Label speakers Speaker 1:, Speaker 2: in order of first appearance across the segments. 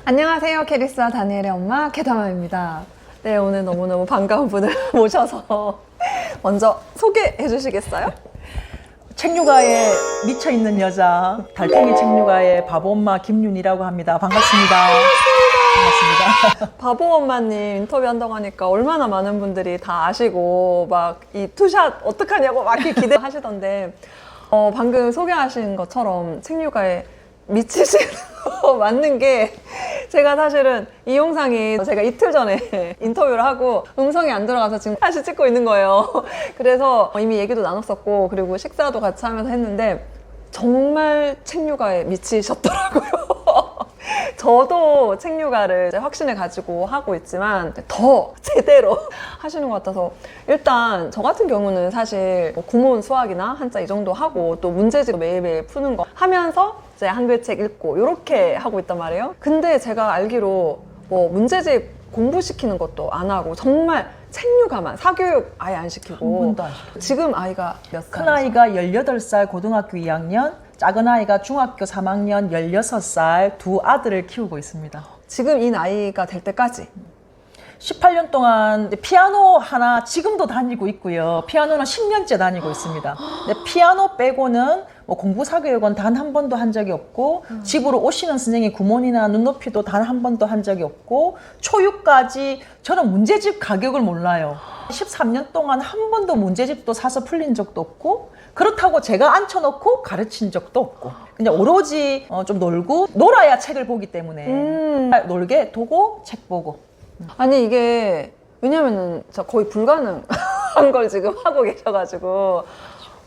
Speaker 1: 안녕하세요. 캐리스와 다니엘의 엄마 캐다마입니다. 네, 오늘 너무너무 반가운 분을 모셔서 먼저 소개해 주시겠어요?
Speaker 2: 책육아에 미쳐있는 여자, 달팽이 책육아의 바보엄마 김윤이라고 합니다. 반갑습니다. 반갑습니다.
Speaker 1: 바보 엄마님 인터뷰한다고 하니까 얼마나 많은 분들이 다 아시고 막 이 투샷 어떡하냐고 막 이렇게 기대하시던데 방금 소개하신 것처럼 책육아에 미치시는 거 맞는 게 제가 사실은 이 영상이 제가 이틀 전에 인터뷰를 하고 음성이 안 들어가서 지금 다시 찍고 있는 거예요. 그래서 이미 얘기도 나눴었고 그리고 식사도 같이 하면서 했는데 정말 책육아에 미치셨더라고요. 저도 책육아를 이제 확신을 가지고 하고 있지만 더 제대로 하시는 것 같아서 일단 저 같은 경우는 사실 뭐 구문 수학이나 한자 이 정도 하고 또 문제집 매일매일 푸는 거 하면서 이제 한글책 읽고 이렇게 하고 있단 말이에요. 근데 제가 알기로 뭐 문제집 공부시키는 것도 안 하고 정말 책육아만 사교육 아예 안 시키고
Speaker 2: 한 번도 안 시켜요.
Speaker 1: 지금 아이가 몇 살?
Speaker 2: 큰 아이가 18살 고등학교 2학년, 작은 아이가 중학교 3학년 16살 두 아들을 키우고 있습니다.
Speaker 1: 지금 이 나이가 될 때까지
Speaker 2: 18년 동안 피아노 하나 지금도 다니고 있고요. 피아노는 10년째 다니고 있습니다. 근데 피아노 빼고는 뭐 공부 사교육은 단 한 번도 한 적이 없고 집으로 오시는 선생님 구몬이나 눈높이도 단 한 번도 한 적이 없고 초6까지 저는 문제집 가격을 몰라요. 13년 동안 한 번도 문제집도 사서 풀린 적도 없고 그렇다고 제가 앉혀놓고 가르친 적도 없고 그냥 오로지 좀 놀고 놀아야 책을 보기 때문에 놀게 두고 책 보고
Speaker 1: 아니 이게 왜냐면은 저 거의 불가능한 걸 지금 하고 계셔가지고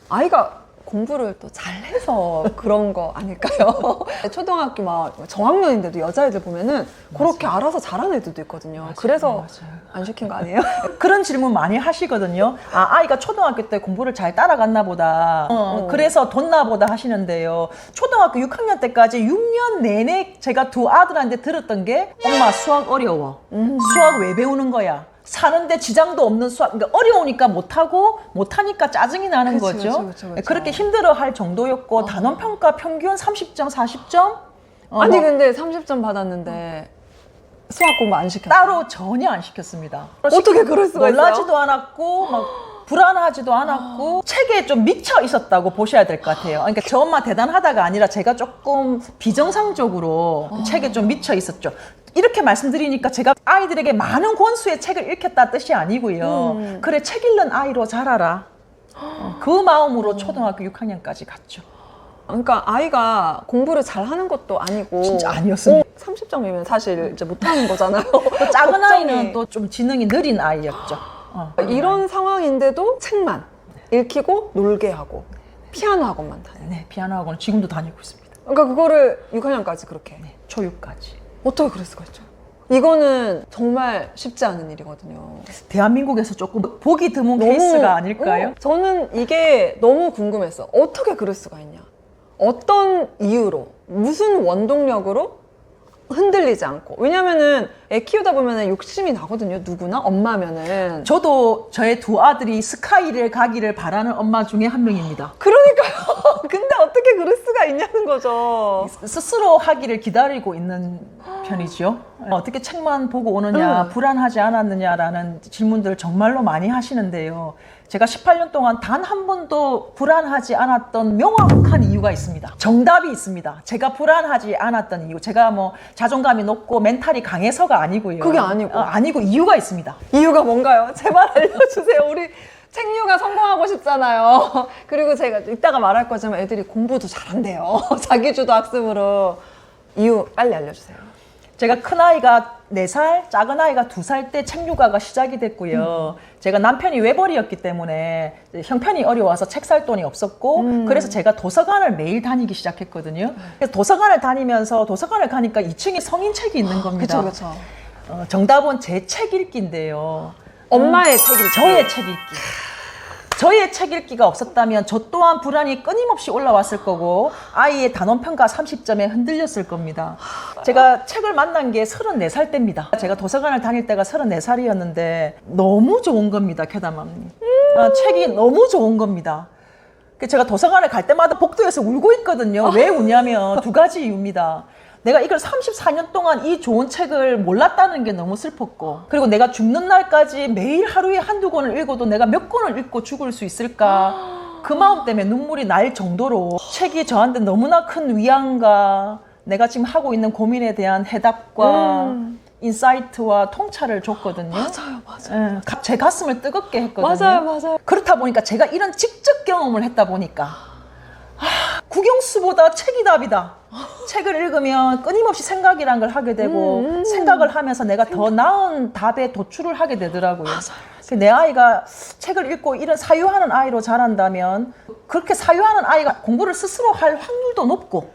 Speaker 1: 아이가 공부를 또 잘해서 그런 거 아닐까요? 초등학교 막 저학년인데도 여자애들 보면은 그렇게 알아서 잘하는 애들도 있거든요. 그래서
Speaker 2: 맞아요.
Speaker 1: 안 시킨 거 아니에요?
Speaker 2: 그런 질문 많이 하시거든요. 아이가 초등학교 때 공부를 잘 따라갔나 보다. 그래서 뒀나 보다 하시는데요. 초등학교 6학년 때까지 6년 내내 제가 두 아들한테 들었던 게 엄마 수학 어려워. 수학 왜 배우는 거야? 사는데 지장도 없는 수학, 그러니까 어려우니까 못하니까 짜증이 나는
Speaker 1: 그치,
Speaker 2: 거죠.
Speaker 1: 그치.
Speaker 2: 그렇게 힘들어 할 정도였고, 단원평가 평균 30점, 40점?
Speaker 1: 아니 근데 30점 받았는데 수학 공부 안 시켰어요?
Speaker 2: 따로 전혀 안 시켰습니다.
Speaker 1: 어떻게 그럴 수가 있어요?
Speaker 2: 놀라지도 않았고 막 불안하지도 않았고 책에 좀 미쳐 있었다고 보셔야 될 것 같아요. 그러니까 저 엄마 대단하다가 아니라 제가 조금 비정상적으로 책에 좀 미쳐 있었죠. 이렇게 말씀드리니까 제가 아이들에게 많은 권수의 책을 읽혔다 뜻이 아니고요. 그래 책 읽는 아이로 자라라. 그 마음으로 초등학교 6학년까지 갔죠.
Speaker 1: 그러니까 아이가 공부를 잘하는 것도 아니고
Speaker 2: 진짜 아니었습니다.
Speaker 1: 30점이면 사실 이제 못하는 거잖아요.
Speaker 2: 또 작은
Speaker 1: 걱정이.
Speaker 2: 아이는 또 좀 지능이 느린 아이였죠.
Speaker 1: 이런 상황인데도 책만 읽히고 놀게 하고 피아노 학원만 다녀요.
Speaker 2: 네, 피아노 학원은 지금도 다니고 있습니다.
Speaker 1: 그러니까 그거를 6학년까지 그렇게
Speaker 2: 네, 초6까지.
Speaker 1: 어떻게 그럴 수가 있죠? 이거는 정말 쉽지 않은 일이거든요.
Speaker 2: 대한민국에서 조금 보기 드문 케이스가 아닐까요?
Speaker 1: 저는 이게 너무 궁금했어. 어떻게 그럴 수가 있냐? 어떤 이유로, 무슨 원동력으로 흔들리지 않고. 왜냐면은 애 키우다 보면은 욕심이 나거든요. 누구나 엄마면은.
Speaker 2: 저도 저의 두 아들이 스카이를 가기를 바라는 엄마 중에 한 명입니다.
Speaker 1: 그러니까요. 근데 어떻게 그럴 수가 있냐는 거죠.
Speaker 2: 스스로 하기를 기다리고 있는 편이죠. 어떻게 책만 보고 오느냐, 불안하지 않았느냐라는 질문들을 정말로 많이 하시는데요. 제가 18년 동안 단 한 번도 불안하지 않았던 명확한 이유가 있습니다. 정답이 있습니다. 제가 불안하지 않았던 이유. 제가 뭐 자존감이 높고 멘탈이 강해서가 아니고요.
Speaker 1: 그게 아니고.
Speaker 2: 아니고 이유가 있습니다.
Speaker 1: 이유가 뭔가요? 제발 알려주세요. 우리 책류가 성공하고 싶잖아요. 그리고 제가 이따가 말할 거지만 애들이 공부도 잘한대요. 자기주도 학습으로. 이유 빨리 알려주세요.
Speaker 2: 제가 큰아이가 4살, 작은아이가 2살 때 책육아가 시작이 됐고요. 제가 남편이 외벌이였기 때문에 형편이 어려워서 책 살 돈이 없었고 그래서 제가 도서관을 매일 다니기 시작했거든요. 그래서 도서관을 다니면서 도서관을 가니까 2층에 성인책이 있는 겁니다.
Speaker 1: 그쵸.
Speaker 2: 정답은 제 책 읽기인데요.
Speaker 1: 엄마의 책 읽기.
Speaker 2: 저의 책 읽기. 저의 책 읽기가 없었다면 저 또한 불안이 끊임없이 올라왔을 거고 아이의 단원평가 30점에 흔들렸을 겁니다. 제가 책을 만난 게 34살 때입니다. 제가 도서관을 다닐 때가 34살이었는데 너무 좋은 겁니다. 캐다맘님. 책이 너무 좋은 겁니다. 제가 도서관을 갈 때마다 복도에서 울고 있거든요. 왜 우냐면 두 가지 이유입니다. 내가 이걸 34년 동안 이 좋은 책을 몰랐다는 게 너무 슬펐고, 그리고 내가 죽는 날까지 매일 하루에 한두 권을 읽어도 내가 몇 권을 읽고 죽을 수 있을까, 그 마음 때문에 눈물이 날 정도로 책이 저한테 너무나 큰 위안과 내가 지금 하고 있는 고민에 대한 해답과 인사이트와 통찰을 줬거든요.
Speaker 1: 맞아요.
Speaker 2: 예, 제 가슴을 뜨겁게 했거든요.
Speaker 1: 맞아요.
Speaker 2: 그렇다 보니까 제가 이런 직접 경험을 했다 보니까 국영수보다 책이 답이다. 책을 읽으면 끊임없이 생각이란 걸 하게 되고 생각을 하면서 내가 더 나은 답에 도출을 하게 되더라고요. 내 아이가 책을 읽고 이런 사유하는 아이로 자란다면, 그렇게 사유하는 아이가 공부를 스스로 할 확률도 높고,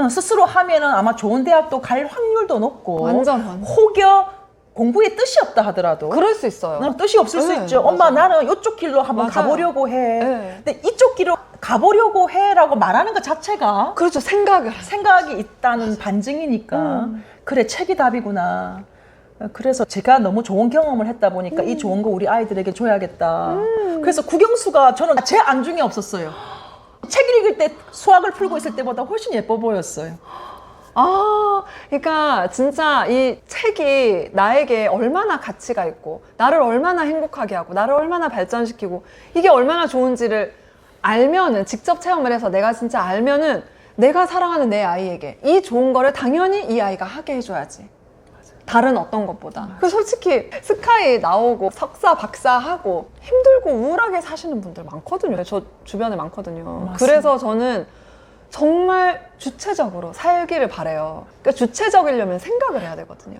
Speaker 2: 스스로 하면은 아마 좋은 대학도 갈 확률도 높고,
Speaker 1: 완전.
Speaker 2: 혹여 공부에 뜻이 없다 하더라도
Speaker 1: 그럴 수 있어요.
Speaker 2: 뜻이 없을 수
Speaker 1: 네,
Speaker 2: 있죠.
Speaker 1: 맞아요.
Speaker 2: 엄마 나는 이쪽 길로 한번
Speaker 1: 맞아요.
Speaker 2: 가보려고 해.
Speaker 1: 네.
Speaker 2: 근데 이쪽 길로 가보려고 해라고 말하는 것 자체가
Speaker 1: 그렇죠.
Speaker 2: 생각이 있다는 반증이니까 그래, 책이 답이구나. 그래서 제가 너무 좋은 경험을 했다 보니까 이 좋은 거 우리 아이들에게 줘야겠다. 그래서 국영수가 저는 제 안중에 없었어요. 책 읽을 때 수학을 풀고 있을 때보다 훨씬 예뻐 보였어요.
Speaker 1: 그러니까 진짜 이 책이 나에게 얼마나 가치가 있고, 나를 얼마나 행복하게 하고, 나를 얼마나 발전시키고, 이게 얼마나 좋은지를 알면은, 직접 체험을 해서 내가 진짜 알면은, 내가 사랑하는 내 아이에게 이 좋은 거를 당연히 이 아이가 하게 해줘야지. 다른 어떤 것보다. 그 솔직히 스카이 나오고 석사 박사 하고 힘들고 우울하게 사시는 분들 많거든요. 저 주변에 많거든요.
Speaker 2: 맞습니다.
Speaker 1: 그래서 저는 정말 주체적으로 살기를 바래요. 그러니까 주체적이려면 생각을 해야 되거든요.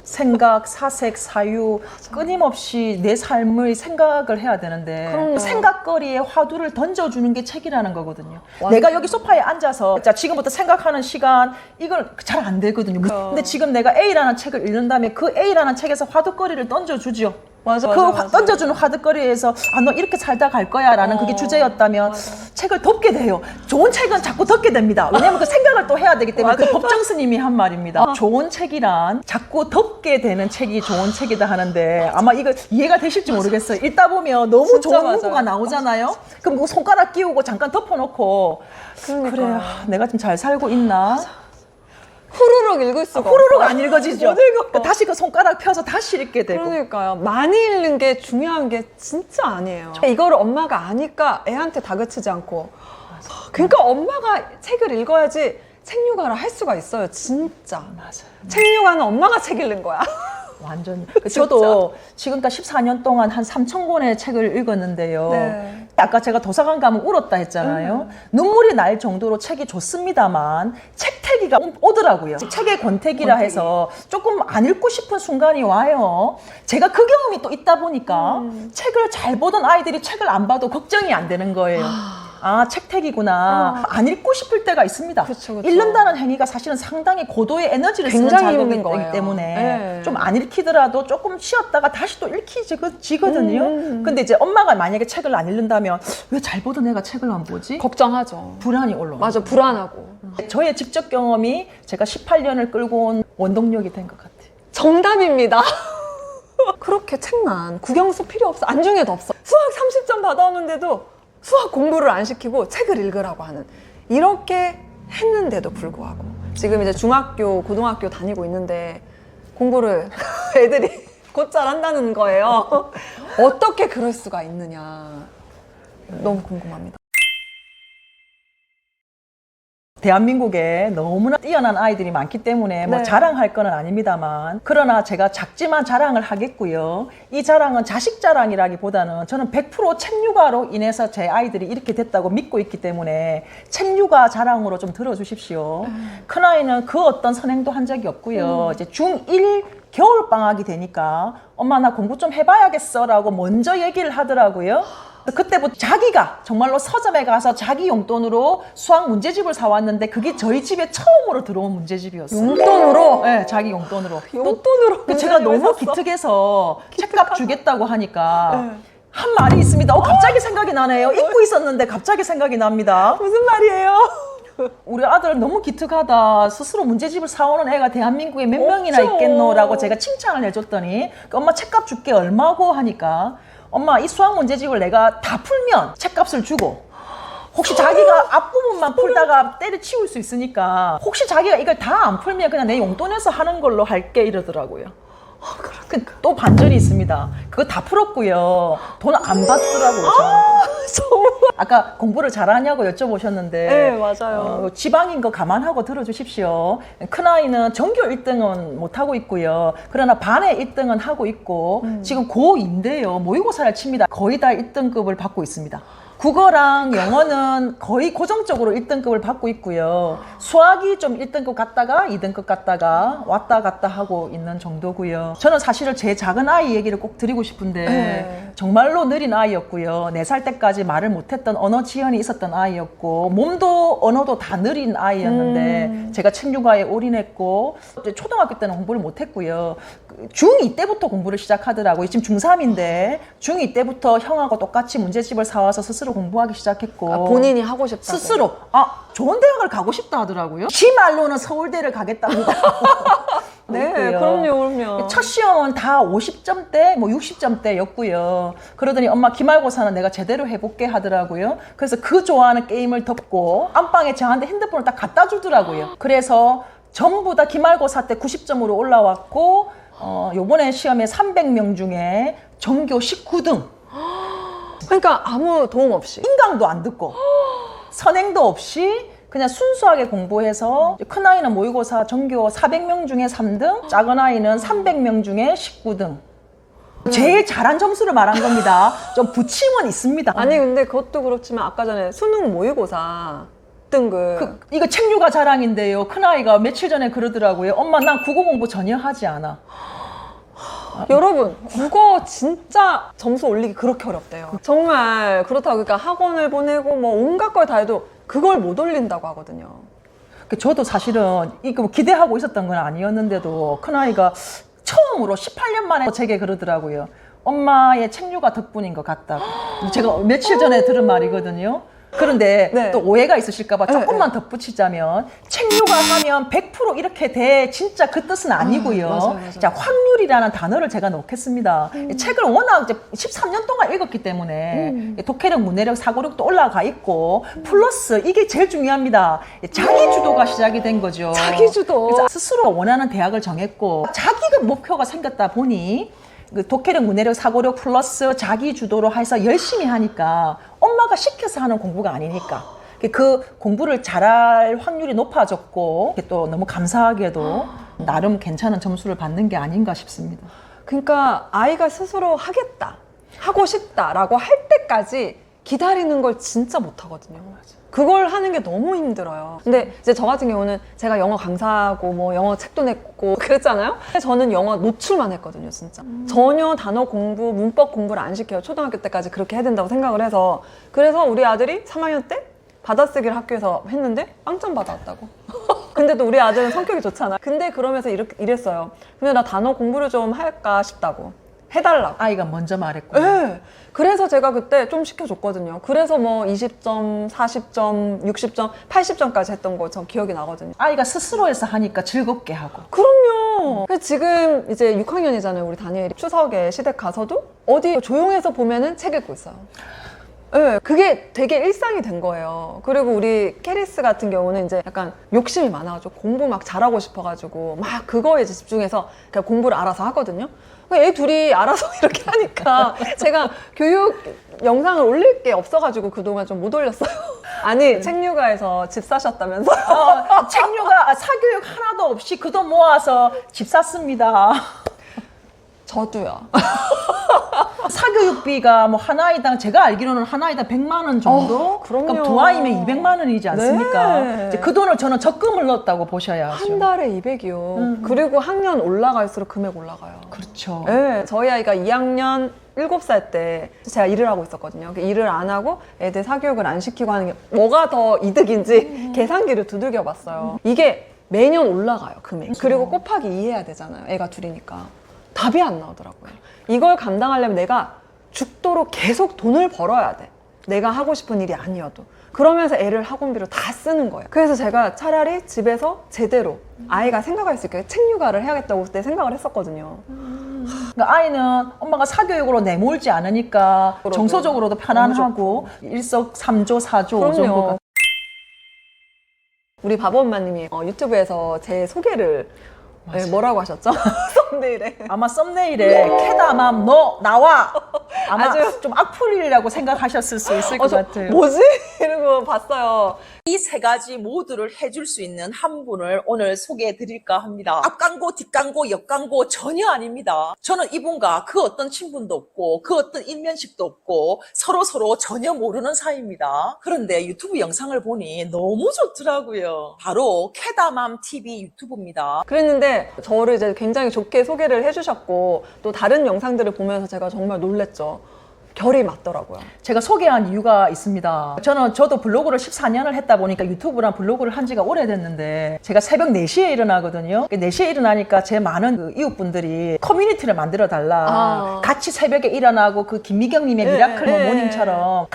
Speaker 2: 생각, 사색, 사유, 끊임없이 내 삶의 생각을 해야 되는데,
Speaker 1: 그럼요.
Speaker 2: 생각거리에 화두를 던져주는 게 책이라는 거거든요.
Speaker 1: 완전.
Speaker 2: 내가 여기 소파에 앉아서 자, 지금부터 생각하는 시간, 이걸 잘 안 되거든요. 근데 지금 내가 A라는 책을 읽는 다음에 그 A라는 책에서 화두거리를 던져주죠.
Speaker 1: 맞아.
Speaker 2: 던져주는 화두거리에서 너 이렇게 살다 갈 거야 라는 그게 주제였다면 책을 덮게 돼요. 좋은 책은 자꾸 덮게 됩니다. 왜냐면 그 생각을 또 해야 되기 때문에. 그 법정 스님이 한 말입니다. 좋은 책이란 자꾸 덮게 되는 책이 좋은 책이다 하는데, 아마 이거 이해가 되실지 모르겠어요. 읽다 보면 너무
Speaker 1: 진짜
Speaker 2: 좋은
Speaker 1: 맞아요.
Speaker 2: 문구가 나오잖아요. 그럼 그 손가락 끼우고 잠깐 덮어놓고,
Speaker 1: 그러니까요.
Speaker 2: 그래, 내가 좀 잘 살고 있나?
Speaker 1: 후루룩 읽을 수가
Speaker 2: 후루룩
Speaker 1: 없어요.
Speaker 2: 안 읽어지죠.
Speaker 1: 못 읽어.
Speaker 2: 다시 그 손가락 펴서 다시 읽게 되고.
Speaker 1: 그러니까요. 많이 읽는 게 중요한 게 진짜 아니에요. 이거를 엄마가 아니까 애한테 다그치지 않고. 그러니까 엄마가 책을 읽어야지 책육아를 할 수가 있어요. 진짜.
Speaker 2: 맞아요.
Speaker 1: 책육아는 엄마가 책 읽는 거야.
Speaker 2: 완전. 저도 지금까지 14년 동안 한 3,000권의 책을 읽었는데요.
Speaker 1: 네.
Speaker 2: 아까 제가 도서관 가면 울었다 했잖아요. 눈물이 날 정도로 책이 좋습니다만 책태기가 오더라고요. 책의 권태기라 해서 조금 안 읽고 싶은 순간이 와요. 제가 그 경험이 또 있다 보니까 책을 잘 보던 아이들이 책을 안 봐도 걱정이 안 되는 거예요. 책택이구나. 안 읽고 싶을 때가 있습니다.
Speaker 1: 그쵸.
Speaker 2: 읽는다는 행위가 사실은 상당히 고도의 에너지를 쓰는
Speaker 1: 굉장히 힘든
Speaker 2: 작업이기
Speaker 1: 거예요.
Speaker 2: 때문에
Speaker 1: 네.
Speaker 2: 좀 안 읽히더라도 조금 쉬었다가 다시 또 읽히지거든요. 근데 이제 엄마가 만약에 책을 안 읽는다면 왜 잘 보던 애가 책을 안 보지?
Speaker 1: 걱정하죠.
Speaker 2: 불안이 올라와요.
Speaker 1: 맞아, 불안하고.
Speaker 2: 저의 직접 경험이 제가 18년을 끌고 온 원동력이 된 것 같아요.
Speaker 1: 정답입니다. 그렇게 책만 국영수 필요 없어. 안중에도 없어. 수학 30점 받아오는데도 수학 공부를 안 시키고 책을 읽으라고 하는, 이렇게 했는데도 불구하고 지금 이제 중학교, 고등학교 다니고 있는데 공부를 애들이 곧잘 한다는 거예요. 어떻게 그럴 수가 있느냐, 너무 궁금합니다.
Speaker 2: 대한민국에 너무나 뛰어난 아이들이 많기 때문에 뭐
Speaker 1: 네.
Speaker 2: 자랑할 건 아닙니다만, 그러나 제가 작지만 자랑을 하겠고요. 이 자랑은 자식 자랑이라기보다는 저는 100% 책육아로 인해서 제 아이들이 이렇게 됐다고 믿고 있기 때문에 책육아 자랑으로 좀 들어주십시오. 큰아이는 그 어떤 선행도 한 적이 없고요. 이제 중1 겨울방학이 되니까 엄마 나 공부 좀 해봐야겠어 라고 먼저 얘기를 하더라고요. 그때부터 자기가 정말로 서점에 가서 자기 용돈으로 수학 문제집을 사왔는데 그게 저희 집에 처음으로 들어온 문제집이었어요.
Speaker 1: 용돈으로?
Speaker 2: 네, 자기 용돈으로.
Speaker 1: 용돈으로
Speaker 2: 제가 너무
Speaker 1: 샀어?
Speaker 2: 기특해서 책값 주겠다고 하니까
Speaker 1: 네.
Speaker 2: 한 말이 있습니다. 갑자기 생각이 나네요. 잊고 있었는데 갑자기 생각이 납니다.
Speaker 1: 무슨 말이에요?
Speaker 2: 우리 아들 너무 기특하다. 스스로 문제집을 사오는 애가 대한민국에 몇 명이나
Speaker 1: 없죠.
Speaker 2: 있겠노라고 제가 칭찬을 해줬더니 엄마 책값 줄게 얼마고 하니까 엄마 이 수학 문제집을 내가 다 풀면 책값을 주고 혹시 자기가 앞부분만 풀다가 때려치울 수 있으니까 혹시 자기가 이걸 다 안 풀면 그냥 내 용돈에서 하는 걸로 할게 이러더라고요. 또 반전이 있습니다. 그거 다 풀었고요. 돈 안 받더라고요.
Speaker 1: 정말.
Speaker 2: 아까 공부를 잘하냐고 여쭤보셨는데
Speaker 1: 네, 맞아요.
Speaker 2: 지방인 거 감안하고 들어주십시오. 큰아이는 전교 1등은 못하고 있고요. 그러나 반에 1등은 하고 있고 지금 고2인데요. 모의고사를 칩니다. 거의 다 1등급을 받고 있습니다. 국어랑 영어는 거의 고정적으로 1등급을 받고 있고요. 수학이 좀 1등급 갔다가 2등급 갔다가 왔다 갔다 하고 있는 정도고요. 저는 사실은 제 작은 아이 얘기를 꼭 드리고 싶은데
Speaker 1: 네.
Speaker 2: 정말로 느린 아이였고요. 4살 때까지 말을 못했던 언어 지연이 있었던 아이였고 몸도 언어도 다 느린 아이였는데 제가 책육아에 올인했고 초등학교 때는 공부를 못했고요. 중2 때부터 공부를 시작하더라고요. 지금 중3인데 중2 때부터 형하고 똑같이 문제집을 사와서 스스로 공부하기 시작했고
Speaker 1: 아, 본인이 하고 싶다고.
Speaker 2: 스스로 좋은 대학을 가고 싶다 하더라고요. 지 말로는 서울대를 가겠답니다.
Speaker 1: 네,
Speaker 2: 있고요.
Speaker 1: 그럼요.
Speaker 2: 첫 시험은 다 50점대, 뭐 60점대였고요. 그러더니 엄마 기말고사는 내가 제대로 해볼게 하더라고요. 그래서 그 좋아하는 게임을 덮고 안방에 저한테 핸드폰을 딱 갖다 주더라고요. 그래서 전부 다 기말고사 때 90점으로 올라왔고 요번에 시험에 300명 중에 전교 19등.
Speaker 1: 그러니까 아무 도움 없이.
Speaker 2: 인강도 안 듣고 선행도 없이 그냥 순수하게 공부해서 큰아이는 모의고사 전교 400명 중에 3등, 작은아이는 300명 중에 19등. 제일 잘한 점수를 말한 겁니다. 좀 부침은 있습니다.
Speaker 1: 아니 근데 그것도 그렇지만 아까 전에 수능 모의고사 등급
Speaker 2: 이거 책류가 자랑인데요. 큰아이가 며칠 전에 그러더라고요. 엄마 난 국어 공부 전혀 하지 않아.
Speaker 1: 여러분 국어 진짜 점수 올리기 그렇게 어렵대요. 정말 그렇다고 그러니까 학원을 보내고 뭐 온갖 걸 다 해도 그걸 못 올린다고 하거든요.
Speaker 2: 저도 사실은 이거 기대하고 있었던 건 아니었는데도 큰아이가 처음으로 18년 만에 제게 그러더라고요. 엄마의 책류가 덕분인 것 같다고. 제가 며칠 전에 들은 말이거든요. 그런데
Speaker 1: 네.
Speaker 2: 또 오해가 있으실까봐 조금만
Speaker 1: 네.
Speaker 2: 덧붙이자면 책류가 하면 100% 이렇게 돼 진짜 그 뜻은 아니고요.
Speaker 1: 맞아요.
Speaker 2: 자, 확률이라는 단어를 제가 넣겠습니다. 책을 워낙 이제 13년 동안 읽었기 때문에 독해력, 문해력, 사고력도 올라가 있고 플러스 이게 제일 중요합니다. 자기 주도가 시작이 된 거죠.
Speaker 1: 자기 주도.
Speaker 2: 그래서 스스로 원하는 대학을 정했고 자기가 목표가 생겼다 보니 그 독해력, 문해력, 사고력 플러스 자기 주도로 해서 열심히 하니까 엄마가 시켜서 하는 공부가 아니니까 그 공부를 잘할 확률이 높아졌고 또 너무 감사하게도 나름 괜찮은 점수를 받는 게 아닌가 싶습니다.
Speaker 1: 그러니까 아이가 스스로 하겠다, 하고 싶다라고 할 때까지 기다리는 걸 진짜 못 하거든요. 그걸 하는 게 너무 힘들어요. 근데 이제 저 같은 경우는 제가 영어 강사하고 뭐 영어 책도 냈고 그랬잖아요. 근데 저는 영어 노출만 했거든요, 진짜. 전혀 단어 공부, 문법 공부를 안 시켜요. 초등학교 때까지 그렇게 해야 된다고 생각을 해서. 그래서 우리 아들이 3학년 때 받아쓰기를 학교에서 했는데 빵점 받아왔다고. 근데 또 우리 아들은 성격이 좋잖아. 근데 그러면서 이랬어요. 근데 나 단어 공부를 좀 할까 싶다고. 해달라고.
Speaker 2: 아이가 먼저 말했고.
Speaker 1: 네. 그래서 제가 그때 좀 시켜줬거든요. 그래서 뭐 20점, 40점, 60점, 80점까지 했던 거 전 기억이 나거든요.
Speaker 2: 아이가 스스로 해서 하니까 즐겁게 하고.
Speaker 1: 그럼요. 그래서 지금 이제 6학년이잖아요. 우리 다니엘이. 추석에 시댁 가서도 어디 조용해서 보면은 책 읽고 있어요. 네, 그게 되게 일상이 된 거예요. 그리고 우리 캐리스 같은 경우는 이제 약간 욕심이 많아가지고 공부 막 잘하고 싶어가지고 막 그거에 이제 집중해서 그냥 공부를 알아서 하거든요. 애 둘이 알아서 이렇게 하니까 제가 교육 영상을 올릴 게 없어가지고 그동안 좀 못 올렸어요. 아니, 책육아에서 집 사셨다면서요?
Speaker 2: 책류가 사교육 하나도 없이 그 돈 모아서 집 샀습니다.
Speaker 1: 저도요.
Speaker 2: 사교육비가 뭐 한 아이당 제가 알기로는 한 아이당 100만 원 정도?
Speaker 1: 그럼요.
Speaker 2: 그럼 두 아이면 200만 원이지 않습니까?
Speaker 1: 네.
Speaker 2: 이제 그 돈을 저는 적금을 넣었다고 보셔야죠.
Speaker 1: 한 달에 200이요. 그리고 학년 올라갈수록 금액 올라가요.
Speaker 2: 그렇죠.
Speaker 1: 네, 저희 아이가 2학년 7살 때 제가 일을 하고 있었거든요. 일을 안 하고 애들 사교육을 안 시키고 하는 게 뭐가 더 이득인지 계산기를 두들겨 봤어요. 이게 매년 올라가요, 금액. 그리고 곱하기 2 해야 되잖아요. 애가 둘이니까. 답이 안 나오더라고요. 이걸 감당하려면 내가 죽도록 계속 돈을 벌어야 돼. 내가 하고 싶은 일이 아니어도. 그러면서 애를 학원비로 다 쓰는 거예요. 그래서 제가 차라리 집에서 제대로 아이가 생각할 수 있게 책육아를 해야겠다고 그때 생각을 했었거든요.
Speaker 2: 그러니까 아이는 엄마가 사교육으로 내몰지 않으니까
Speaker 1: 그러고.
Speaker 2: 정서적으로도 편안하고 일석삼조 사조
Speaker 1: 그럼요.
Speaker 2: 정도가.
Speaker 1: 우리 바보 엄마님이 유튜브에서 제 소개를 네, 뭐라고 하셨죠? 썸네일에.
Speaker 2: 아마 썸네일에 캐다맘 너 나와 아마
Speaker 1: 아주-
Speaker 2: 좀 악플이라고 생각하셨을 수 있을 것 같아요.
Speaker 1: 뭐지? 이러고 봤어요.
Speaker 3: 이 세 가지 모두를 해줄 수 있는 한 분을 오늘 소개해 드릴까 합니다. 앞광고, 뒷광고, 옆광고 전혀 아닙니다. 저는 이분과 그 어떤 친분도 없고 그 어떤 일면식도 없고 서로 전혀 모르는 사이입니다. 그런데 유튜브 영상을 보니 너무 좋더라고요. 바로 캐다맘 TV 유튜브입니다.
Speaker 1: 그랬는데 저를 이제 굉장히 좋게 소개를 해주셨고 또 다른 영상들을 보면서 제가 정말 놀랬죠. 결이 맞더라고요.
Speaker 2: 제가 소개한 이유가 있습니다. 저도 블로그를 14년을 했다 보니까 유튜브랑 블로그를 한 지가 오래됐는데 제가 새벽 4시에 일어나거든요. 4시에 일어나니까 제 많은 그 이웃분들이 커뮤니티를 만들어 달라. 같이 새벽에 일어나고 그 김미경님의 미라클 모닝처럼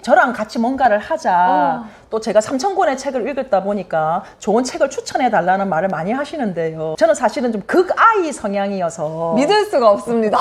Speaker 2: 저랑 같이 뭔가를 하자. 또 제가 3,000권의 책을 읽었다 보니까 좋은 책을 추천해 달라는 말을 많이 하시는데요. 저는 사실은 좀 극아이 성향이어서
Speaker 1: 믿을 수가 없습니다.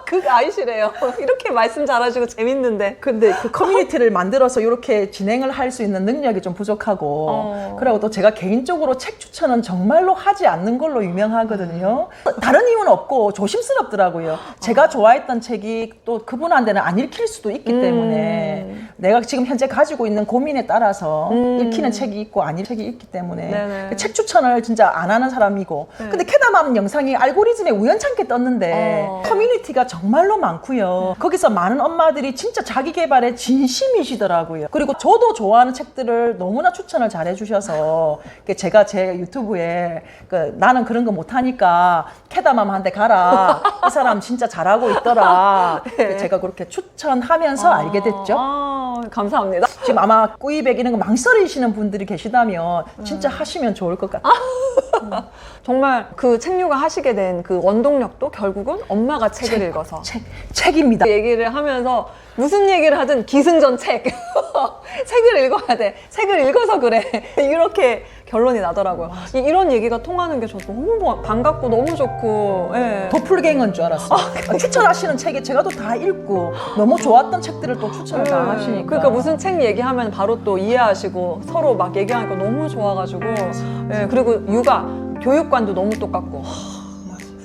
Speaker 1: 극아이시래요. 이렇게 말씀 잘하시고 재밌는데.
Speaker 2: 근데 그 커뮤니티를 만들어서 이렇게 진행을 할 수 있는 능력이 좀 부족하고 그리고 또 제가 개인적으로 책 추천은 정말로 하지 않는 걸로 유명하거든요. 다른 이유는 없고 조심스럽더라고요. 제가 좋아했던 책이 또 그분한테는 안 읽힐 수도 있기 때문에 내가 지금 현재 가지고 있는 고민에 따라서 읽히는 책이 있고 안 읽히는 책이 있기 때문에
Speaker 1: 네네.
Speaker 2: 책 추천을 진짜 안 하는 사람이고 근데 캐다맘 영상이 알고리즘에 우연찮게 떴는데 커뮤니티가 정말로 많고요. 거기서 많은 엄마들이 진짜 자기 개발에 진심이시더라고요. 그리고 저도 좋아하는 책들을 너무나 추천을 잘 해주셔서 제가 제 유튜브에 나는 그런 거 못하니까 캐다맘한테 가라. 이 사람 진짜 잘하고 있더라. 제가 그렇게 추천하면서 알게 됐죠.
Speaker 1: 감사합니다.
Speaker 2: 지금 아마 꾸이백 이런 거 망설이시는 분들이 계시다면 진짜 하시면 좋을 것 같아요.
Speaker 1: 정말 그 책류가 하시게 된 그 원동력도 결국은 엄마가 책을 읽어서
Speaker 2: 책입니다.
Speaker 1: 얘기를 하면서 무슨 얘기를 하든 기승전 책. 책을 읽어야 돼. 책을 읽어서 그래. 이렇게 결론이 나더라고요. 이런 얘기가 통하는 게 저 너무 반갑고 너무 좋고. 예.
Speaker 2: 도플갱어인 줄 알았어요. 추천하시는 책에 제가 또 다 읽고 너무 좋았던 책들을 또 추천을 다 하시니까.
Speaker 1: 그러니까 무슨 책 얘기하면 바로 또 이해하시고 서로 막 얘기하니까 너무 좋아가지고. 예, 그리고 육아, 교육관도 너무 똑같고.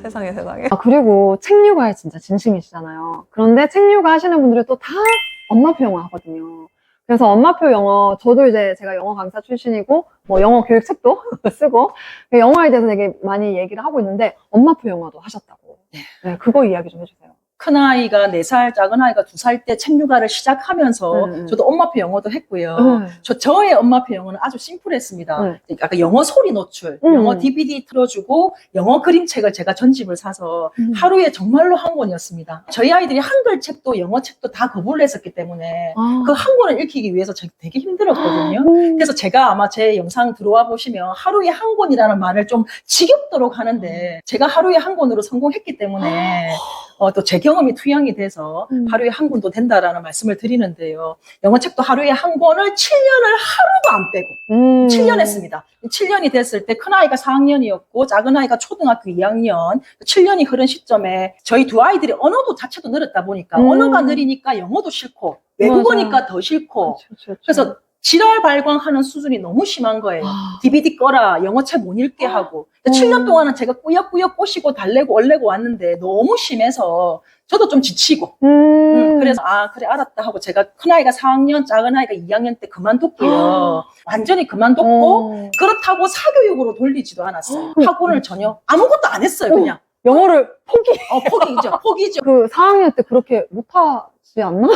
Speaker 1: 세상에.
Speaker 4: 그리고 책육아에 진짜 진심이시잖아요. 그런데 책육아 하시는 분들이 또 다 엄마표 영어 하거든요. 그래서 엄마표 영어, 저도 이제 제가 영어 강사 출신이고, 뭐 영어 교육책도 쓰고, 영어에 대해서 되게 많이 얘기를 하고 있는데, 엄마표 영어도 하셨다고. 네, 그거 이야기 좀 해주세요.
Speaker 2: 큰아이가 4살, 작은아이가 2살 때 책육아를 시작하면서 저도 엄마표 영어도 했고요. 저의 엄마표 영어는 아주 심플했습니다. 아까 영어 소리 노출, 영어 DVD 틀어주고 영어 그림책을 제가 전집을 사서 하루에 정말로 한 권이었습니다. 저희 아이들이 한글 책도 영어 책도 다 거부를 했었기 때문에 그 한 권을 읽히기 위해서 되게 힘들었거든요. 그래서 제가 아마 제 영상 들어와 보시면 하루에 한 권이라는 말을 좀 지겹도록 하는데 제가 하루에 한 권으로 성공했기 때문에 또 제 경험이 투영이 돼서 하루에 한 권도 된다라는 말씀을 드리는데요. 영어책도 하루에 한 권을 7년을 하루도 안 빼고 7년 했습니다. 7년이 됐을 때 큰아이가 4학년이었고 작은아이가 초등학교 2학년 7년이 흐른 시점에 저희 두 아이들이 언어도 자체도 늘었다 보니까 언어가 느리니까 영어도 싫고 외국어니까 더 싫고 그래서 지랄 발광하는 수준이 너무 심한 거예요. DVD 꺼라, 영어책 못 읽게 하고. 7년 동안은 제가 꾸역꾸역 꼬시고 달래고 얼래고 왔는데 너무 심해서 저도 좀 지치고. 그래서 그래 알았다 하고 제가 큰아이가 4학년, 작은아이가 2학년 때 그만뒀고요. 완전히 그만뒀고 그렇다고 사교육으로 돌리지도 않았어요. 학원을 전혀 아무것도 안 했어요, 그냥.
Speaker 1: 영어를
Speaker 2: 포기죠.
Speaker 4: 그 4학년 때 그렇게 못하지 않나?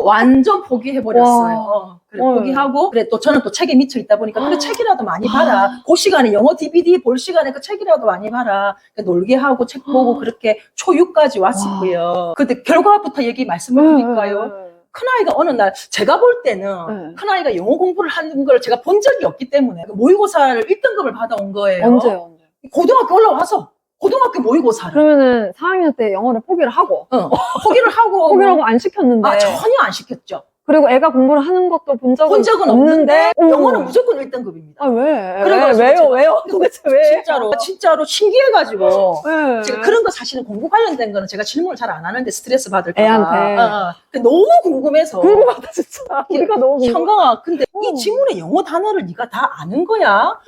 Speaker 2: 완전 포기해버렸어요. 그래, 포기하고, 그래, 또 저는 또 책에 미쳐 있다 보니까, 그래, 책이라도 많이 봐라. 그 시간에 영어 DVD 볼 시간에 그 책이라도 많이 봐라. 놀게 하고, 책 보고, 그렇게 초6까지 왔었고요. 근데 결과부터 말씀을 드릴까요? 큰아이가 어느 날, 제가 볼 때는, 큰아이가 영어 공부를 하는 걸 제가 본 적이 없기 때문에, 모의고사를 1등급을 받아온 거예요.
Speaker 4: 언제요?
Speaker 2: 고등학교 올라와서. 고등학교 모의고사를.
Speaker 4: 그러면은 4학년 때 영어를 포기를 하고
Speaker 2: 포기를 하고
Speaker 4: 안 시켰는데
Speaker 2: 전혀 안 시켰죠.
Speaker 4: 그리고 애가 공부를 하는 것도 본 적은
Speaker 2: 없는데
Speaker 4: 어머.
Speaker 2: 영어는 무조건 1등급입니다.
Speaker 4: 아, 왜?
Speaker 2: 그래가지고
Speaker 4: 왜요?
Speaker 2: 제가-
Speaker 4: 왜요? 도대체 왜?
Speaker 2: 진짜로 신기해가지고
Speaker 4: 왜?
Speaker 2: 제가 그런 거 사실은 공부 관련된 거는 제가 질문을 잘 안 하는데 스트레스 받을까 봐.
Speaker 4: 애한테.
Speaker 2: 너무 궁금해서.
Speaker 4: 궁금하다, 진짜. 우리가 너무 궁금해.
Speaker 2: 현강아, 근데 이 질문에 영어 단어를 네가 다 아는 거야?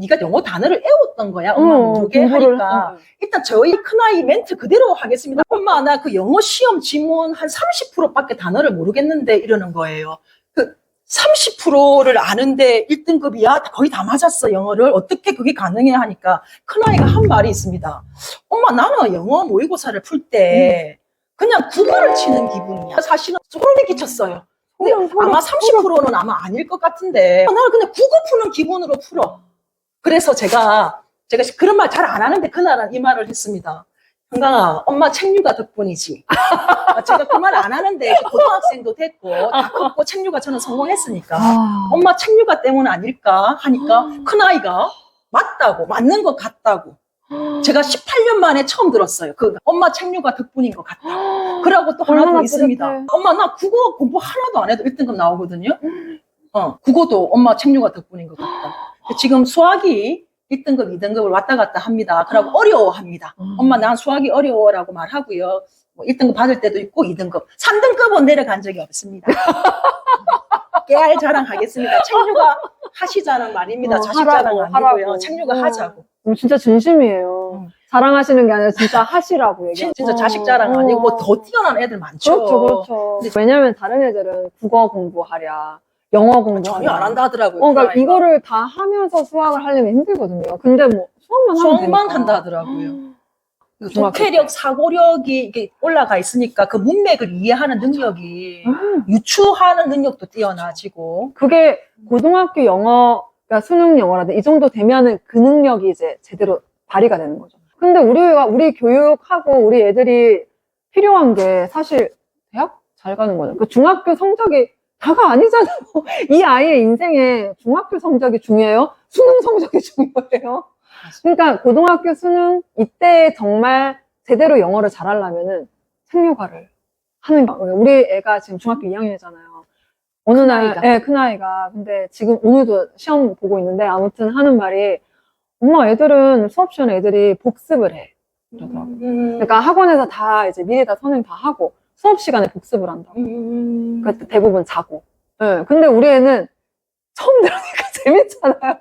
Speaker 2: 네가 영어 단어를 외웠던 거야? 엄마 모르게 하니까. 일단 저희 큰아이 멘트 그대로 하겠습니다. 엄마, 나 그 영어 시험 지문 한 30%밖에 단어를 모르겠는데 이러는 거예요. 그 30%를 아는데 1등급이야? 거의 다 맞았어, 영어를. 어떻게 그게 가능해? 하니까 큰아이가 한 말이 있습니다. 엄마, 나는 영어 모의고사를 풀 때 그냥 국어를 치는 기분이야. 사실은 소름이 끼쳤어요. 근데 아마 30%는 아마 아닐 것 같은데 나는 그냥 국어 푸는 기분으로 풀어. 그래서 제가 그런 말 잘 안 하는데 그날은 이 말을 했습니다. 현강아, 엄마 책류가 덕분이지. 제가 그 말 안 하는데 고등학생도 됐고 다 컸고 책류가 저는 성공했으니까 엄마 책류가 때문 아닐까 하니까 큰아이가 맞다고, 맞는 것 같다고. 제가 18년 만에 처음 들었어요. 그 엄마 책류가 덕분인 것 같다. 그러고 또 하나 더
Speaker 4: 얼마나
Speaker 2: 있습니다.
Speaker 4: 뿌듯해.
Speaker 2: 엄마, 나 국어 공부 하나도 안 해도 1등급 나오거든요. 국어도 엄마 책류가 덕분인 것 같다. 지금 수학이 1등급, 2등급을 왔다 갔다 합니다. 그러고 어려워합니다. 엄마, 난 수학이 어려워라고 말하고요. 뭐 1등급 받을 때도 있고 2등급. 3등급은 내려간 적이 없습니다. 깨알 자랑하겠습니다. 책류가 하시자는 말입니다. 자식 자랑 아니고요.
Speaker 4: 하라고.
Speaker 2: 책류가 하자고.
Speaker 4: 진짜 진심이에요. 자랑하시는 게 아니라 진짜 하시라고 얘기해요.
Speaker 2: 진짜 자식 자랑 아니고 뭐 더 뛰어난 애들 많죠.
Speaker 4: 그렇죠. 왜냐면 다른 애들은 국어 공부하랴, 영어 공부하랴.
Speaker 2: 전혀 안 한다 하더라고요.
Speaker 4: 그러니까
Speaker 2: 그 아이가.
Speaker 4: 이거를 다 하면서 수학을 하려면 힘들거든요. 근데 뭐 수학만 하면
Speaker 2: 한다
Speaker 4: 되니까.
Speaker 2: 하더라고요.
Speaker 4: 중학교
Speaker 2: 독해력, 사고력이 이렇게 올라가 있으니까 그 문맥을 이해하는 능력이 유추하는 능력도 뛰어나지고.
Speaker 4: 그게 고등학교 영어가 수능 영어라든 이 정도 되면은 그 능력이 이제 제대로 발휘가 되는 거죠. 근데 우리 교육하고 우리 애들이 필요한 게 사실 대학 잘 가는 거죠. 그 중학교 성적이 다가 아니잖아요. 이 아이의 인생에 중학교 성적이 중요해요? 수능 성적이 중요해요? 그러니까 고등학교 수능 이때 정말 제대로 영어를 잘하려면은 책류과를 하는 거예요. 우리 애가 지금 중학교 2학년이잖아요. 어느 날,
Speaker 2: 큰아이가.
Speaker 4: 큰아이가. 근데 지금 오늘도 시험 보고 있는데 아무튼 하는 말이 엄마, 애들은 수업 시간에 애들이 복습을 해. 그러더라고요. 그러니까 학원에서 다 이제 미리 다 선생님 다 하고 수업 시간에 복습을 한다고. 그때 대부분 자고. 네, 근데 우리 애는 처음 들으니까 재밌잖아요.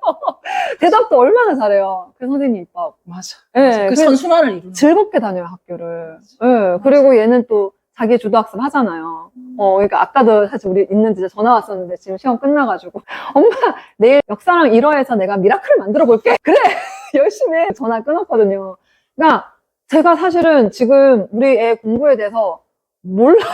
Speaker 4: 대답도 얼마나 잘해요. 그 선생님 이뻐하고.
Speaker 2: 맞아.
Speaker 4: 네,
Speaker 2: 그
Speaker 4: 그래서
Speaker 2: 선순환을 이루는.
Speaker 4: 즐겁게 다녀요, 학교를. 네, 그리고 얘는 또 자기 주도학습 하잖아요. 그러니까 아까도 사실 우리 있는데 이제 전화 왔었는데 지금 시험 끝나가지고 엄마, 내일 역사랑 1화에서 내가 미라클을 만들어 볼게. 그래! 열심히 해. 전화 끊었거든요. 그러니까 제가 사실은 지금 우리 애 공부에 대해서 몰라요.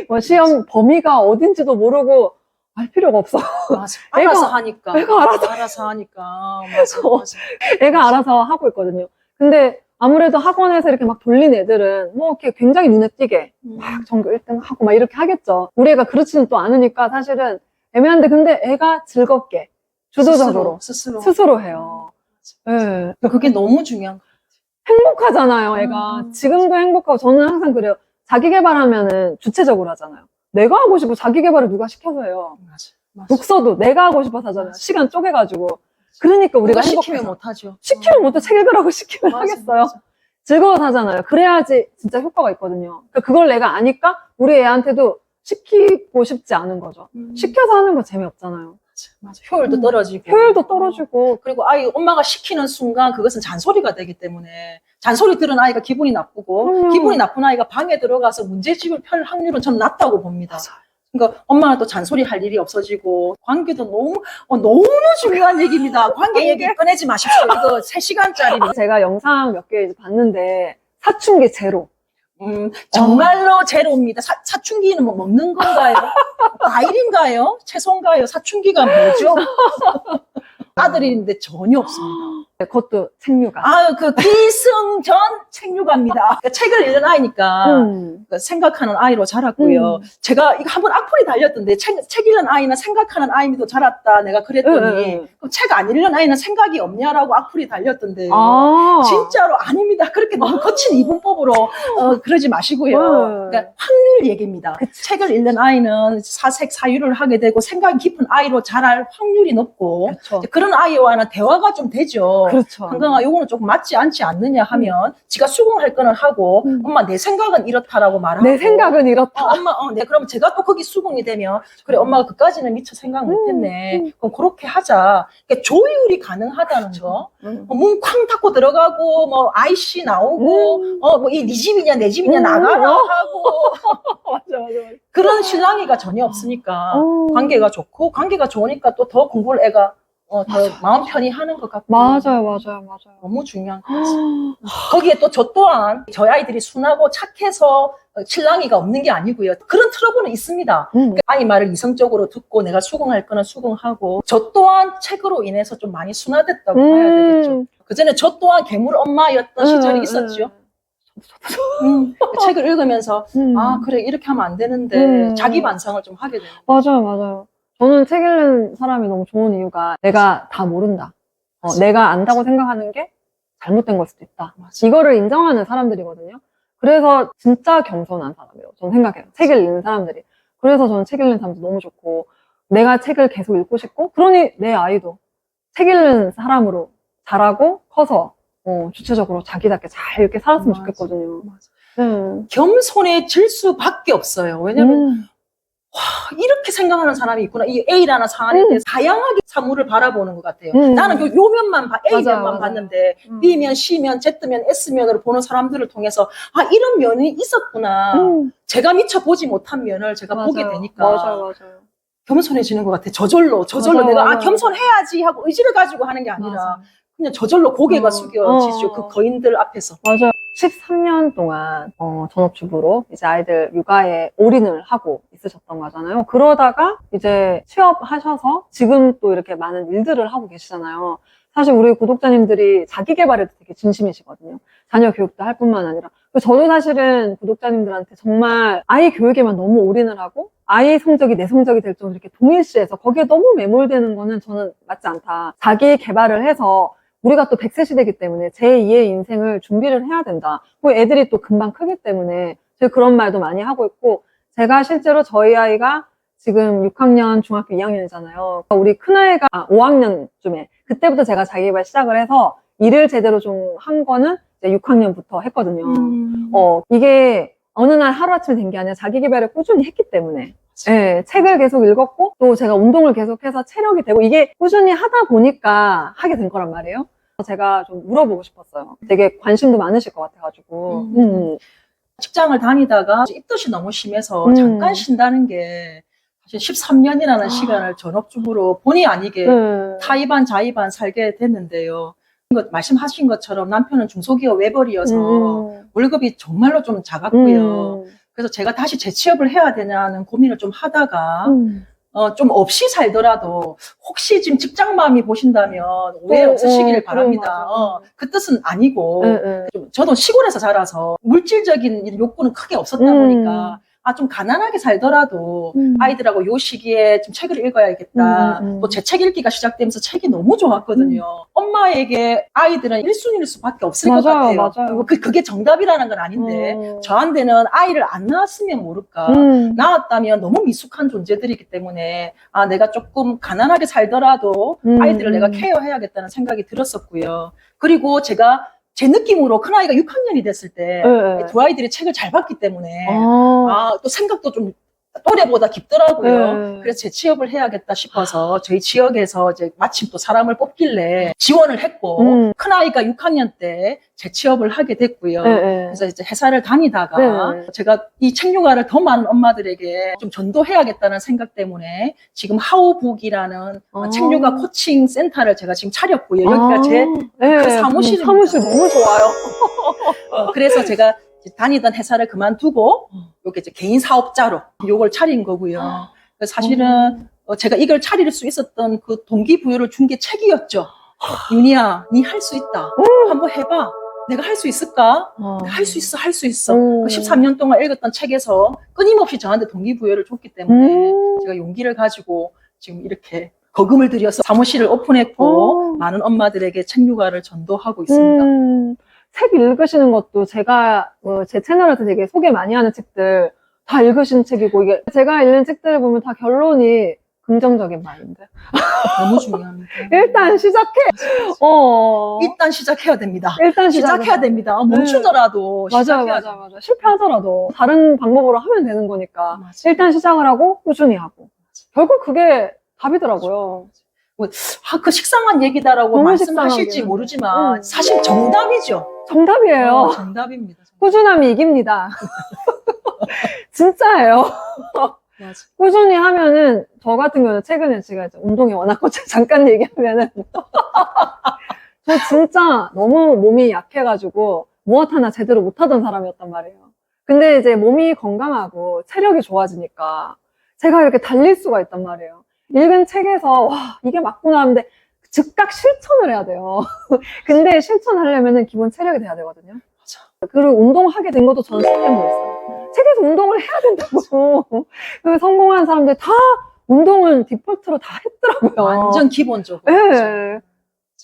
Speaker 4: 뭐 시험 범위가 어딘지도 모르고 알 필요가 없어.
Speaker 2: 맞아. 알아서 하니까.
Speaker 4: 애가
Speaker 2: 알아서 하니까. 맞아.
Speaker 4: 애가 알아서 하고 있거든요. 근데 아무래도 학원에서 이렇게 막 돌린 애들은 뭐 이렇게 굉장히 눈에 띄게 막 전교 1등 하고 막 이렇게 하겠죠. 우리 애가 그렇지는 또 않으니까 사실은 애매한데 근데 애가 즐겁게 주도적으로 스스로 해요. 네.
Speaker 2: 그게 너무 중요한 거야.
Speaker 4: 행복하잖아요, 애가. 지금도 행복하고 저는 항상 그래요. 자기 개발하면은 주체적으로 하잖아요. 내가 하고 싶고 자기 개발을 누가 시켜서 해요.
Speaker 2: 맞아.
Speaker 4: 독서도 내가 하고 싶어서 하잖아요. 시간 쪼개가지고. 그러니까 우리가
Speaker 2: 시키면
Speaker 4: 행복해서.
Speaker 2: 못하죠.
Speaker 4: 시키면 못해. 책 읽으라고 시키면 하겠어요.
Speaker 2: 맞아.
Speaker 4: 즐거워서 하잖아요. 그래야지 진짜 효과가 있거든요. 그러니까 그걸 내가 아니까 우리 애한테도 시키고 싶지 않은 거죠. 시켜서 하는 거 재미없잖아요.
Speaker 2: 맞아. 효율도 떨어지고.
Speaker 4: 효율도 떨어지고.
Speaker 2: 그리고 아이 엄마가 시키는 순간 그것은 잔소리가 되기 때문에 잔소리 들은 아이가 기분이 나쁘고 기분이 나쁜 아이가 방에 들어가서 문제집을 펼 확률은 저는 낮다고 봅니다. 그러니까 엄마는 또 잔소리 할 일이 없어지고 관계도 너무 중요한 얘기입니다. 관계 얘기 꺼내지 마십시오. 이거 3시간짜리.
Speaker 4: 제가 영상 몇 개 받는데 사춘기 제로.
Speaker 2: 정말로 제로입니다. 사춘기는 뭐 먹는 건가요? 과일인가요? 채소인가요? 사춘기가 뭐죠? 아들인데 전혀 없습니다.
Speaker 4: 그것도 책류가.
Speaker 2: 그 기승전 책류가입니다. 그러니까 책을 읽는 아이니까 그러니까 생각하는 아이로 자랐고요. 제가 이거 한번 악플이 달렸던데 책 읽는 아이는 생각하는 아이도 자랐다 내가 그랬더니 그럼 책 안 읽는 아이는 생각이 없냐라고 악플이 달렸던데요. 진짜로 아닙니다. 그렇게 너무 거친 이분법으로 그러지 마시고요. 그러니까 확률 얘기입니다. 책을 읽는 아이는 사색 사유를 하게 되고 생각이 깊은 아이로 자랄 확률이 높고
Speaker 4: 그렇죠.
Speaker 2: 이제 그런 아이와는 대화가 좀 되죠.
Speaker 4: 그렇죠.
Speaker 2: 한강아 요거는 조금 맞지 않지 않느냐 하면 지가 수긍할 거는 하고 엄마 내 생각은 이렇다라고 말하고
Speaker 4: 내 생각은 이렇다.
Speaker 2: 엄마 네 그럼 제가 또 거기 수긍이 되면 그래 엄마가 그까지는 미처 생각 못했네. 그럼 그렇게 하자. 그러니까 조율이 가능하다는 거. 문 쾅 닫고 들어가고 뭐 아이씨 나오고 뭐 이 네 집이냐 내 집이냐 나가라 하고
Speaker 4: 맞아.
Speaker 2: 그런 실랑이가 전혀 없으니까
Speaker 4: 어.
Speaker 2: 관계가 좋고 관계가 좋으니까 또 더 공부를 애가 더 마음 편히 하는 것 같고
Speaker 4: 맞아요.
Speaker 2: 너무 중요한 것 같습니다. 거기에 또 저 또한 저희 아이들이 순하고 착해서 실랑이가 없는 게 아니고요. 그런 트러블은 있습니다. 아이 말을 이성적으로 듣고 내가 수긍할 거는 수긍하고 저 또한 책으로 인해서 좀 많이 순화됐다고 봐야 되겠죠. 그전에 저 또한 괴물 엄마였던 시절이 있었죠. 책을 읽으면서 아 그래 이렇게 하면 안 되는데 자기 반성을 좀 하게 되는
Speaker 4: 맞아요. 저는 책 읽는 사람이 너무 좋은 이유가 내가 다 모른다. 내가 안다고 생각하는 게 잘못된 걸 수도 있다. 이거를 인정하는 사람들이거든요. 그래서 진짜 겸손한 사람이라고 저는 생각해요. 책을 읽는 사람들이. 그래서 저는 책 읽는 사람도 너무 좋고 내가 책을 계속 읽고 싶고 그러니 내 아이도 책 읽는 사람으로 자라고 커서 주체적으로 자기답게 잘 이렇게 살았으면 좋겠거든요.
Speaker 2: 겸손해질 수밖에 없어요. 왜냐면 이렇게 생각하는 사람이 있구나. 이 A라는 사안에 대해서 다양하게 사물을 바라보는 것 같아요. 나는 요 면만 A면만
Speaker 4: 맞아요.
Speaker 2: 봤는데 B면, C면, Z면, S면으로 보는 사람들을 통해서 아 이런 면이 있었구나. 제가 미처 보지 못한 면을 제가 보게 되니까
Speaker 4: 맞아요.
Speaker 2: 겸손해지는 것 같아요. 저절로
Speaker 4: 맞아요,
Speaker 2: 내가
Speaker 4: 맞아요.
Speaker 2: 겸손해야지 하고 의지를 가지고 하는 게 아니라
Speaker 4: 맞아요.
Speaker 2: 그냥 저절로 고개가 숙여지죠. 그 거인들 앞에서.
Speaker 4: 맞아요. 13년 동안 전업주부로 이제 아이들 육아에 올인을 하고 있으셨던 거잖아요. 그러다가 이제 취업하셔서 지금 또 이렇게 많은 일들을 하고 계시잖아요. 사실 우리 구독자님들이 자기 개발에도 되게 진심이시거든요. 자녀 교육도 할 뿐만 아니라. 저도 사실은 구독자님들한테 정말 아이 교육에만 너무 올인을 하고 아이 성적이 내 성적이 될 정도로 이렇게 동일시해서 거기에 너무 매몰되는 거는 저는 맞지 않다. 자기 개발을 해서 우리가 또 100세 시대이기 때문에 제2의 인생을 준비를 해야 된다. 애들이 또 금방 크기 때문에 제가 그런 말도 많이 하고 있고 제가 실제로 저희 아이가 지금 6학년 중학교 2학년이잖아요. 우리 큰아이가 5학년쯤에 그때부터 제가 자기개발 시작을 해서 일을 제대로 좀 한 거는 이제 6학년부터 했거든요. 이게 어느 날 하루아침에 된 게 아니라 자기개발을 꾸준히 했기 때문에 네, 책을 계속 읽었고 또 제가 운동을 계속해서 체력이 되고 이게 꾸준히 하다 보니까 하게 된 거란 말이에요. 제가 좀 물어보고 싶었어요. 되게 관심도 많으실 것 같아가지고.
Speaker 2: 직장을 다니다가 입덧이 너무 심해서 잠깐 쉰다는 게 사실 13년이라는 시간을 전업주부로 본의 아니게 타이반 자의반 살게 됐는데요. 말씀하신 것처럼 남편은 중소기업 외벌이여서 월급이 정말로 좀 작았고요. 그래서 제가 다시 재취업을 해야 되냐는 고민을 좀 하다가 좀 없이 살더라도 혹시 지금 직장맘이 보신다면 오해 없으시길 바랍니다. 그 뜻은 아니고 저도 시골에서 자라서 물질적인 욕구는 크게 없었다 보니까 좀 가난하게 살더라도 아이들하고 요 시기에 좀 책을 읽어야겠다. 또 제 책 읽기가 시작되면서 책이 너무 좋았거든요. 엄마에게 아이들은 1순위일 수밖에 없을 것 같아요.
Speaker 4: 맞아요.
Speaker 2: 그게 정답이라는 건 아닌데 저한테는 아이를 안 낳았으면 모를까. 낳았다면 너무 미숙한 존재들이기 때문에 내가 조금 가난하게 살더라도 아이들을 내가 케어해야겠다는 생각이 들었었고요. 그리고 제가 제 느낌으로 큰아이가 6학년이 됐을 때 두 아이들이 책을 잘 봤기 때문에 또 생각도 좀 또래보다 깊더라고요. 그래서 재취업을 해야겠다 싶어서 저희 지역에서 이제 마침 또 사람을 뽑길래 지원을 했고 큰아이가 6학년 때 재취업을 하게 됐고요. 그래서 이제 회사를 다니다가 제가 이 책육아를 더 많은 엄마들에게 좀 전도해야겠다는 생각 때문에 지금 하우북이라는 책육아 코칭 센터를 제가 지금 차렸고요. 여기가 제 그 사무실입니다.
Speaker 4: 사무실 너무 좋아요.
Speaker 2: 그래서 제가 다니던 회사를 그만두고 여기 이제 개인 사업자로 요걸 차린 거고요. 사실은 제가 이걸 차릴 수 있었던 그 동기부여를 준 게 책이었죠. 윤희야, 니 할 수 있다. 한번 해봐. 내가 할 수 있을까? 할 수 있어, 할 수 있어. 그 13년 동안 읽었던 책에서 끊임없이 저한테 동기부여를 줬기 때문에 제가 용기를 가지고 지금 이렇게 거금을 들여서 사무실을 오픈했고 많은 엄마들에게 책육아를 전도하고 있습니다.
Speaker 4: 책 읽으시는 것도 제가 제 채널에서 되게 소개 많이 하는 책들 다 읽으신 책이고, 이게 제가 읽는 책들을 보면 다 결론이 긍정적인 마인드.
Speaker 2: 너무 중요합니다.
Speaker 4: 일단 시작해.
Speaker 2: 일단 시작해야 됩니다.
Speaker 4: 일단
Speaker 2: 시작해야 됩니다. 멈추더라도
Speaker 4: 맞아요,
Speaker 2: 시작해야
Speaker 4: 맞아요, 맞아요. 실패하더라도 다른 방법으로 하면 되는 거니까.
Speaker 2: 맞아요.
Speaker 4: 일단 시작을 하고 꾸준히 하고. 결국 그게 답이더라고요.
Speaker 2: 그 식상한 얘기다라고
Speaker 4: 너무
Speaker 2: 말씀하실지
Speaker 4: 식상하게.
Speaker 2: 모르지만 사실 정답이죠.
Speaker 4: 정답이에요.
Speaker 2: 정답입니다.
Speaker 4: 꾸준함이 이깁니다. 진짜예요.
Speaker 2: 맞아.
Speaker 4: 꾸준히 하면은, 저 같은 경우는 최근에 제가 이제 운동에 워낙 잠깐 얘기하면은, 저 진짜 너무 몸이 약해가지고, 무엇 하나 제대로 못하던 사람이었단 말이에요. 근데 이제 몸이 건강하고 체력이 좋아지니까, 제가 이렇게 달릴 수가 있단 말이에요. 읽은 책에서, 와, 이게 맞구나 하는데, 즉각 실천을 해야 돼요. 근데 실천하려면은 기본 체력이 돼야 되거든요. 그리고 운동하게 된 것도 저는 책 때문에 있어요. 책에서 운동을 해야 된다고. 그 성공한 사람들 다 운동은 디폴트로 다 했더라고요.
Speaker 2: 완전 기본적으로.
Speaker 4: 네.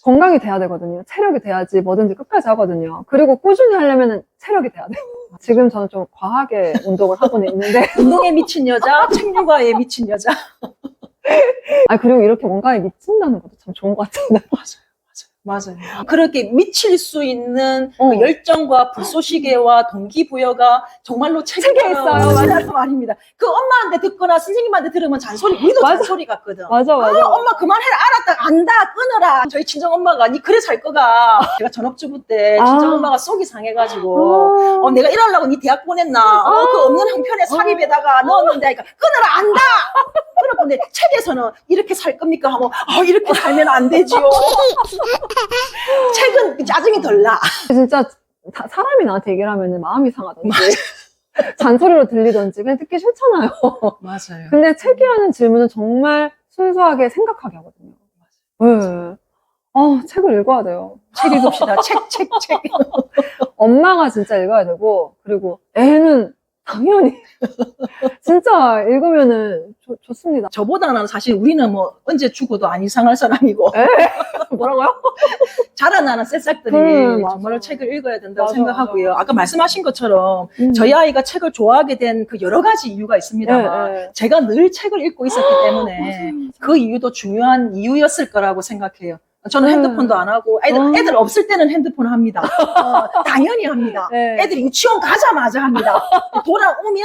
Speaker 4: 건강이 돼야 되거든요. 체력이 돼야지 뭐든지 끝까지 하거든요. 그리고 꾸준히 하려면 체력이 돼야 돼요. 지금 저는 좀 과하게 운동을 하고는 있는데.
Speaker 2: 운동에 미친 여자, 책류가에 미친 여자.
Speaker 4: 그리고 이렇게 뭔가에 미친다는 것도 참 좋은 것 같아요.
Speaker 2: 맞아요. 그렇게 미칠 수 있는 그 열정과 불쏘시개와 동기부여가 정말로 책에
Speaker 4: 있어요.
Speaker 2: 맞아요. 말입니다. 그 엄마한테 듣거나 선생님한테 들으면 잔소리, 우리도
Speaker 4: 맞아.
Speaker 2: 잔소리 같거든.
Speaker 4: 맞아.
Speaker 2: 엄마 그만해라, 알았다, 안다, 끊어라. 저희 친정엄마가 니 그래 살 거가. 제가 전업주부 때 친정엄마가 속이 상해가지고 내가 이러려고 니 대학 보냈나? 그 없는 형편에 사립에다가 넣었는데 하니까 끊어라, 안다! 그런데 책에서는 이렇게 살 겁니까? 하면 이렇게 살면 안 되지요. 책은 짜증이 덜 나.
Speaker 4: 진짜 사람이 나한테 얘기를 하면 마음이 상하던지 잔소리로 들리던지 그냥 듣기 싫잖아요.
Speaker 2: 맞아요.
Speaker 4: 근데 책이 하는 질문은 정말 순수하게 생각하게 하거든요. 네. 책을 읽어야 돼요.
Speaker 2: 책 읽읍시다. 책.
Speaker 4: 엄마가 진짜 읽어야 되고, 그리고 애는 당연히 진짜 읽으면은 좋습니다.
Speaker 2: 저보다는 사실 우리는 뭐 언제 죽어도 안 이상할 사람이고
Speaker 4: 뭐라고요?
Speaker 2: 자라나는 새싹들이
Speaker 4: 맞아.
Speaker 2: 정말로 책을 읽어야 된다고
Speaker 4: 맞아,
Speaker 2: 생각하고요.
Speaker 4: 맞아.
Speaker 2: 아까 말씀하신 것처럼 저희 아이가 책을 좋아하게 된 그 여러 가지 이유가 있습니다만
Speaker 4: 네.
Speaker 2: 제가 늘 책을 읽고 있었기 때문에 그 이유도 중요한 이유였을 거라고 생각해요. 저는 핸드폰도 안 하고 애들 없을 때는 핸드폰 합니다. 당연히 합니다.
Speaker 4: 네.
Speaker 2: 애들이 유치원 가자마자 합니다. 돌아오면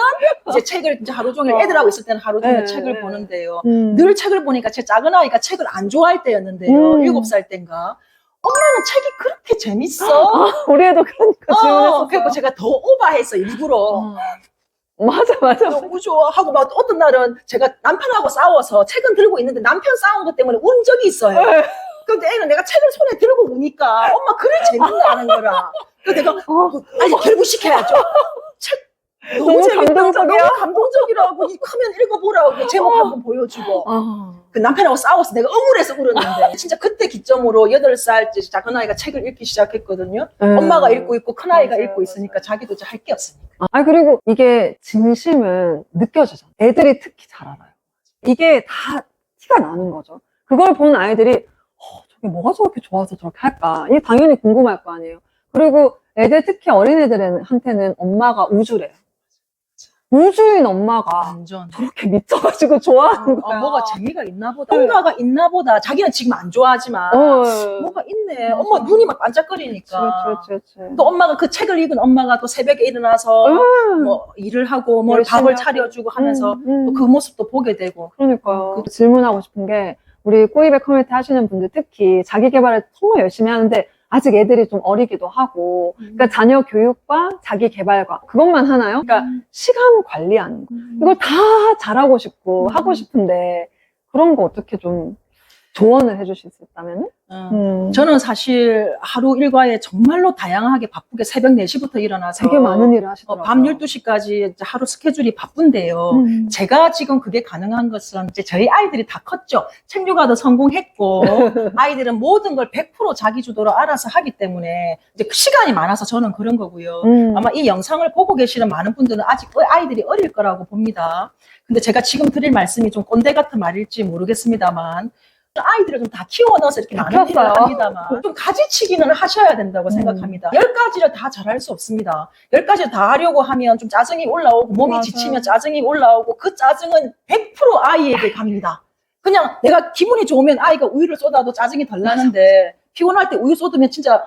Speaker 2: 이제 책을 이제 하루 종일 애들하고 있을 때는 하루 종일
Speaker 4: 네.
Speaker 2: 책을 보는데요.
Speaker 4: 늘
Speaker 2: 늘 책을 보니까 제 작은 아이가 책을 안 좋아할 때였는데요. 7살 땐가. 엄마는 책이 그렇게 재밌어.
Speaker 4: 우리 애도 그러니까 질문했었어요.
Speaker 2: 그래서 제가 더 오버했어, 일부러.
Speaker 4: 맞아.
Speaker 2: 너무 좋아. 하고 막 어떤 날은 제가 남편하고 싸워서 책은 들고 있는데 남편 싸운 것 때문에 운 적이 있어요. 근데 애는 내가 책을 손에 들고 오니까 엄마 그래 재밌다는 거라. 그래서 내가 아니 결부시켜야죠. 책 너무 재밌다.
Speaker 4: 감동적이야?
Speaker 2: 너무 감동적이라고. 크면 읽어보라고 제목 한번 보여주고. 그 남편하고 싸워서 내가 억울해서 울었는데 진짜 그때 기점으로 8살 작은 아이가 책을 읽기 시작했거든요. 엄마가 읽고 있고 큰 아이가
Speaker 4: 맞아요,
Speaker 2: 읽고 있으니까 자기도 할 게 없으니까.
Speaker 4: 그리고 이게 진심은 느껴지잖아. 애들이 특히 잘 알아요. 이게 다 티가 나는 거죠. 그걸 본 아이들이 저게 뭐가 저렇게 좋아서 저렇게 할까? 이게 당연히 궁금할 거 아니에요. 그리고 애들, 특히 어린애들한테는 엄마가 우주래요. 우주인 엄마가
Speaker 2: 완전.
Speaker 4: 저렇게 미쳐가지고 좋아하는 거야.
Speaker 2: 뭐가 재미가 있나 보다. 뭔가가 있나 보다. 자기는 지금 안 좋아하지만 뭐가 있네. 엄마 눈이 막 반짝거리니까.
Speaker 4: 그렇지.
Speaker 2: 또 엄마가 그 책을 읽은 엄마가 또 새벽에 일어나서 뭐 일을 하고 뭘
Speaker 4: 열심히
Speaker 2: 밥을
Speaker 4: 하고.
Speaker 2: 차려주고 하면서 또 그 모습도 보게 되고.
Speaker 4: 그러니까요. 질문하고 싶은 게, 우리 꼬이백 커뮤니티 하시는 분들 특히 자기 개발을 정말 열심히 하는데 아직 애들이 좀 어리기도 하고, 그러니까 자녀 교육과 자기 개발과 그것만 하나요? 그러니까 시간 관리하는 거. 이걸 다 잘하고 싶고 하고 싶은데 그런 거 어떻게 좀 조언을 해주실 수 있다면?
Speaker 2: 저는 사실 하루 일과에 정말로 다양하게 바쁘게 새벽 4시부터 일어나서
Speaker 4: 되게 많은 일을 하시더라고요.
Speaker 2: 밤 12시까지 하루 스케줄이 바쁜데요. 제가 지금 그게 가능한 것은 이제 저희 아이들이 다 컸죠. 책류가도 성공했고 아이들은 모든 걸 100% 자기 주도로 알아서 하기 때문에 이제 시간이 많아서 저는 그런 거고요. 아마 이 영상을 보고 계시는 많은 분들은 아직 아이들이 어릴 거라고 봅니다. 근데 제가 지금 드릴 말씀이 좀 꼰대 같은 말일지 모르겠습니다만 아이들을 좀 다 키워 넣어서 이렇게 많은 일을
Speaker 4: 바뀌었어요.
Speaker 2: 합니다만 좀 가지치기는 하셔야 된다고 생각합니다. 10가지를 다 잘할 수 없습니다. 10가지를 다 하려고 하면 좀 짜증이 올라오고 몸이
Speaker 1: 맞아요.
Speaker 2: 지치면 짜증이 올라오고 그 짜증은 100% 아이에게 갑니다. 그냥 내가 기분이 좋으면 아이가 우유를 쏟아도 짜증이 덜 나는데 피곤할 때 우유 쏟으면 진짜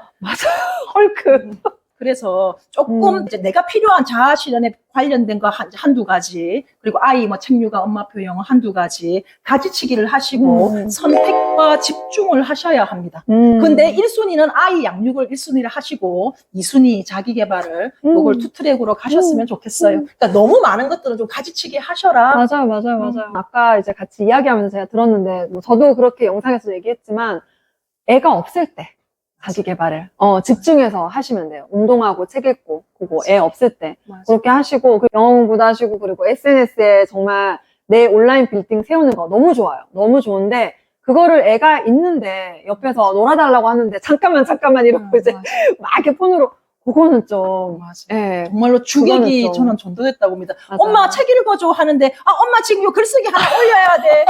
Speaker 4: 헐크.
Speaker 2: 그래서 조금 이제 내가 필요한 자아 실현에 관련된 거 한두 가지, 그리고 아이 뭐 책류가 엄마표 영어 한두 가지 가지치기를 하시고 선택과 집중을 하셔야 합니다. 근데 1순위는 아이 양육을 1순위를 하시고 2순위 자기 개발을 요걸 투트랙으로 가셨으면 좋겠어요. 그러니까 너무 많은 것들은 좀 가지치기 하셔라.
Speaker 4: 맞아요. 아까 이제 같이 이야기하면서 제가 들었는데, 뭐 저도 그렇게 영상에서 얘기했지만, 애가 없을 때, 자기 개발을, 집중해서 하시면 돼요. 운동하고 책 읽고, 그거 애 없을 때.
Speaker 2: 맞아.
Speaker 4: 그렇게 하시고, 영어 공부도 하시고, 그리고 SNS에 정말 내 온라인 빌딩 세우는 거 너무 좋아요. 너무 좋은데, 그거를 애가 있는데, 옆에서 놀아달라고 하는데, 잠깐만 이러고 이제 막 이렇게 폰으로, 그거는 좀,
Speaker 2: 맞아.
Speaker 4: 예.
Speaker 2: 정말로 주객이
Speaker 4: 그거는 좀-
Speaker 2: 저는 전도됐다고 봅니다.
Speaker 4: 맞아요.
Speaker 2: 엄마 책 읽어줘 하는데 엄마 지금 요 글쓰기 하나 올려야 돼.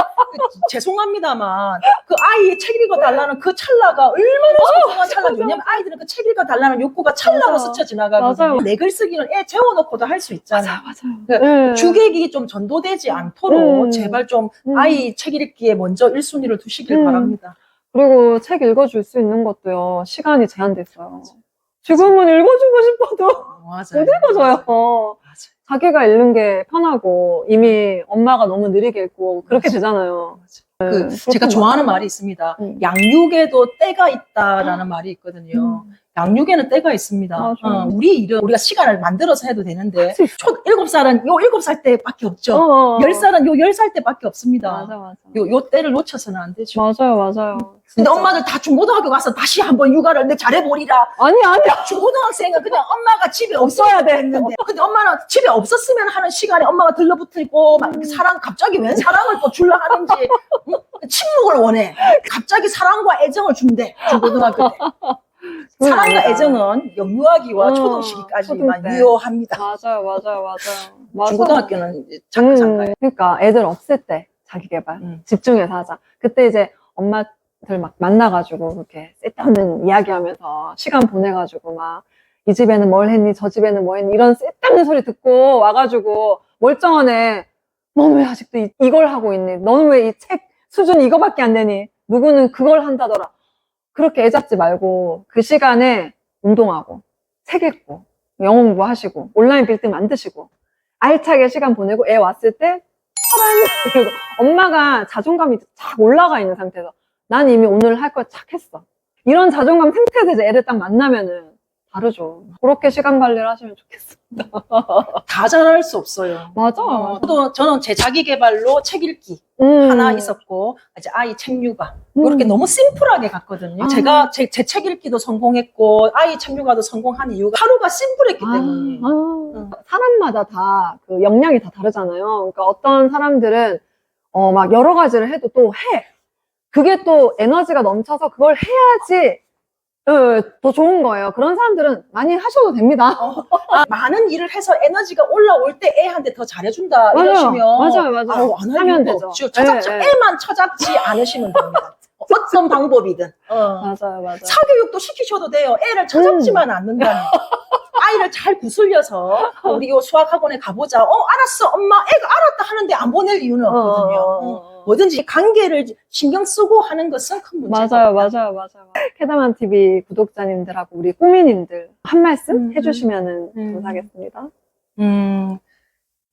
Speaker 2: 죄송합니다만 그 아이의 책 읽어달라는 그 찰나가 얼마나 소중한 찰나죠. 왜냐면 아이들은 그 책 읽어달라는 욕구가 찰나로
Speaker 4: 맞아.
Speaker 2: 스쳐 지나가거든요.
Speaker 4: 맞아요.
Speaker 2: 내 글쓰기는 애 재워놓고도 할 수 있잖아요.
Speaker 4: 맞아요. 예.
Speaker 2: 주객이 좀 전도되지 않도록
Speaker 4: 음.
Speaker 2: 제발 좀
Speaker 4: 음.
Speaker 2: 아이 책 읽기에 먼저 1순위를 두시길 바랍니다.
Speaker 4: 그리고 책 읽어줄 수 있는 것도요, 시간이 제한됐어요. 지금은 읽어주고 싶어도
Speaker 2: 맞아요.
Speaker 4: 못 읽어줘요. 자기가 읽는 게 편하고, 이미 엄마가 너무 느리게 읽고, 그렇게 되잖아요.
Speaker 2: 그
Speaker 4: 네,
Speaker 2: 제가
Speaker 4: 그렇구나.
Speaker 2: 좋아하는 말이 있습니다.
Speaker 4: 음.
Speaker 2: 양육에도 때가 있다라는 말이 있거든요. 양육에는 때가 있습니다.
Speaker 4: 맞아.
Speaker 2: 우리 일은 우리가 시간을 만들어서 해도 되는데
Speaker 4: 할수 있어.
Speaker 2: 7살은 요 7살 때밖에 없죠.
Speaker 4: 어.
Speaker 2: 10살은 요 10살 때밖에 없습니다.
Speaker 4: 맞아.
Speaker 2: 요 때를 놓쳐서는 안 되죠.
Speaker 4: 맞아요.
Speaker 2: 근데 엄마들 다 중고등학교 가서 다시 한번 육아를 내 잘해보리라.
Speaker 4: 아니야.
Speaker 2: 중고등학생은 그냥 엄마가 집에
Speaker 4: 없어야 돼.
Speaker 2: 했는데 근데 엄마는 집에 없었으면 하는 시간에 엄마가 들러붙고 막 이렇게 사랑 갑자기 왜 사랑을 또 줄라 하는지 침묵을 원해. 갑자기 사랑과 애정을 준대 중고등학교 때. 사랑과
Speaker 4: 아니다.
Speaker 2: 애정은 영유아기와 초등 시기까지만
Speaker 4: 초등 때.
Speaker 2: 유효합니다.
Speaker 4: 맞아요.
Speaker 2: 중고등학교는 이제 잠깐.
Speaker 4: 그러니까 애들 없을 때 자기 개발 집중해서 하자. 그때 이제 엄마들 막 만나가지고 그렇게 쓸데없는 이야기하면서 시간 보내가지고 막 이 집에는 뭘 했니 저 집에는 뭐 했니 이런 쓸데없는 소리 듣고 와가지고 멀쩡한 애 너는 왜 아직도 이걸 하고 있니? 너는 왜 이 책 수준이 이거밖에 안 되니? 누구는 그걸 한다더라. 그렇게 애 잡지 말고 그 시간에 운동하고 책 읽고 영어 공부하시고 온라인 빌딩 만드시고 알차게 시간 보내고 애 왔을 때 사랑해. 그리고 엄마가 자존감이 착 올라가 있는 상태에서 난 이미 오늘 할 걸 착 했어. 이런 자존감 상태에서 이제 애를 딱 만나면은 다르죠. 그렇게 시간 관리를 하시면 좋겠습니다.
Speaker 2: 다 잘할 수 없어요.
Speaker 4: 맞아.
Speaker 2: 저는 제 자기 개발로 책 읽기 하나 있었고 이제 아이 책 육아 이렇게 너무 심플하게 갔거든요. 제가 제 책 읽기도 성공했고 아이 책 육아도 성공한 이유가 하루가 심플했기 때문에.
Speaker 4: 사람마다 다 그 역량이 다 다르잖아요. 그러니까 어떤 사람들은 막 여러 가지를 해도 또 해. 그게 또 에너지가 넘쳐서 그걸 해야지 더 좋은 거예요. 그런 사람들은 많이 하셔도 됩니다.
Speaker 2: 많은 일을 해서 에너지가 올라올 때 애한테 더 잘해준다 이러시면
Speaker 4: 맞아요.
Speaker 2: 안
Speaker 4: 하면
Speaker 2: 하면
Speaker 4: 되죠.
Speaker 2: 없죠.
Speaker 4: 네.
Speaker 2: 애만 처잡지 않으시면 됩니다. 어떤 방법이든.
Speaker 4: 맞아요.
Speaker 2: 사교육도 시키셔도 돼요. 애를 처잡지만 않는다면. 아이를 잘 구슬려서 우리 요 수학학원에 가보자. 알았어 엄마 애가 알았다 하는데 안 보낼 이유는 없거든요. 뭐든지 관계를 신경 쓰고 하는 것은 큰 문제가
Speaker 4: 맞아요. 캐다만 TV 구독자님들하고 우리 꼬미님들 한 말씀 해주시면은 감사하겠습니다.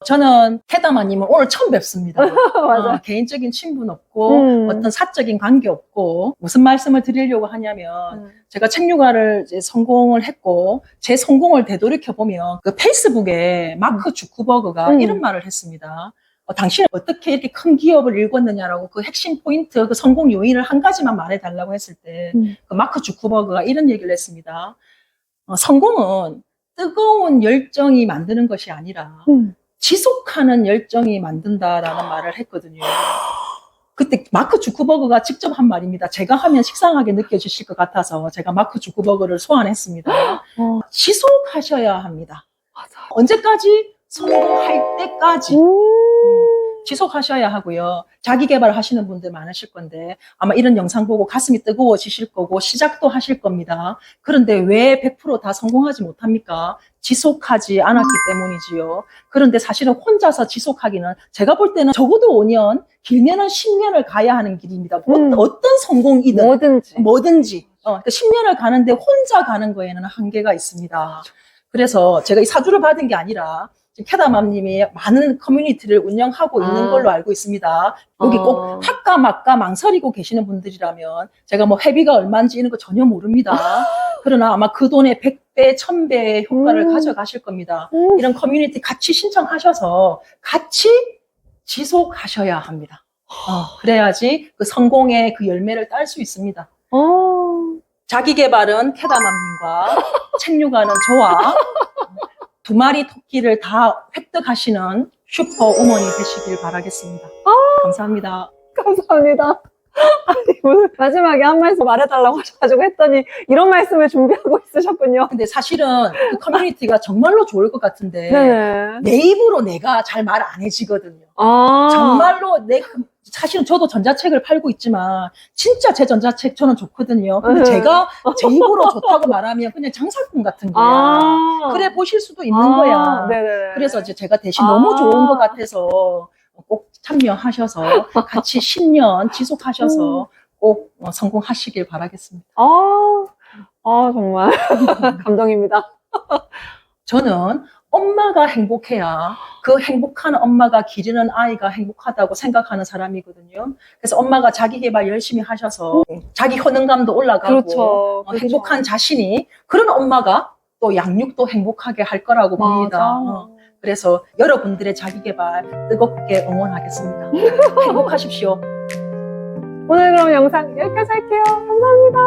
Speaker 2: 저는 테다마님은 오늘 처음 뵙습니다.
Speaker 4: 맞아요.
Speaker 2: 개인적인 친분 없고 어떤 사적인 관계 없고 무슨 말씀을 드리려고 하냐면 제가 책 육아를 이제 성공을 했고 제 성공을 되돌이켜 보면 그 페이스북에 마크 주크버그가 이런 말을 했습니다. 당신은 어떻게 이렇게 큰 기업을 일궜느냐라고 그 핵심 포인트, 그 성공 요인을 한 가지만 말해달라고 했을 때 그 마크 주크버그가 이런 얘기를 했습니다. 성공은 뜨거운 열정이 만드는 것이 아니라 지속하는 열정이 만든다라는 말을 했거든요. 그때 마크 주크버그가 직접 한 말입니다. 제가 하면 식상하게 느껴지실 것 같아서 제가 마크 주크버그를 소환했습니다. 지속하셔야 합니다.
Speaker 4: 맞아.
Speaker 2: 언제까지? 성공할 때까지. 지속하셔야 하고요. 자기 개발 하시는 분들 많으실 건데 아마 이런 영상 보고 가슴이 뜨거워지실 거고 시작도 하실 겁니다. 그런데 왜 100% 다 성공하지 못합니까? 지속하지 않았기 때문이지요. 그런데 사실은 혼자서 지속하기는 제가 볼 때는 적어도 5년, 길면은 10년을 가야 하는 길입니다. 어떤 성공이든 뭐든지. 그러니까 10년을 가는데 혼자 가는 거에는 한계가 있습니다. 그래서 제가 이 사주를 받은 게 아니라 지금 캐다맘님이 많은 커뮤니티를 운영하고 있는 걸로 알고 있습니다. 여기 꼭 할까 말까 망설이고 계시는 분들이라면 제가 뭐 회비가 얼마인지 이런 거 전혀 모릅니다. 그러나 아마 그 돈의 100배, 1000배의 효과를 가져가실 겁니다. 이런 커뮤니티 같이 신청하셔서 같이 지속하셔야 합니다. 그래야지 그 성공의 그 열매를 딸 수 있습니다. 자기 개발은 캐다맘님과 책육아는 저와 두 마리 토끼를 다 획득하시는 슈퍼 우먼이 되시길 바라겠습니다. 감사합니다.
Speaker 4: 감사합니다. 아니, 오늘 마지막에 한 말씀 말해달라고 하셔가지고 했더니 이런 말씀을 준비하고 있으셨군요.
Speaker 2: 근데 사실은 그 커뮤니티가 정말로 좋을 것 같은데
Speaker 4: 네네.
Speaker 2: 내 입으로 내가 잘 말 안 해지거든요. 정말로 사실은 저도 전자책을 팔고 있지만 진짜 제 전자책 저는 좋거든요. 근데 제가 제 입으로 좋다고 말하면 그냥 장사꾼 같은 거야. 그래 보실 수도 있는 거야.
Speaker 4: 네네.
Speaker 2: 그래서 이제 제가 대신 너무 좋은 것 같아서 꼭 참여하셔서 같이 10년 지속하셔서 꼭 성공하시길 바라겠습니다.
Speaker 4: 정말 감동입니다.
Speaker 2: 저는 엄마가 행복해야 그 행복한 엄마가 기르는 아이가 행복하다고 생각하는 사람이거든요. 그래서 엄마가 자기 개발 열심히 하셔서 자기 효능감도 올라가고
Speaker 4: 그렇죠.
Speaker 2: 행복한 자신이 그런 엄마가 또 양육도 행복하게 할 거라고 봅니다. 그래서 여러분들의 자기 개발 뜨겁게 응원하겠습니다. 행복하십시오.
Speaker 4: 오늘 그럼 영상 여기까지 할게요. 감사합니다.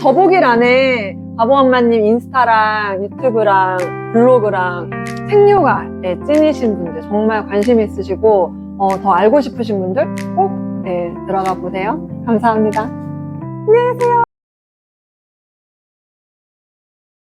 Speaker 4: 더보기란에 바보엄마님 인스타랑 유튜브랑 블로그랑 생육아에 찐이신 분들 정말 관심 있으시고 더 알고 싶으신 분들 꼭 들어가 보세요. 감사합니다. 안녕히 계세요.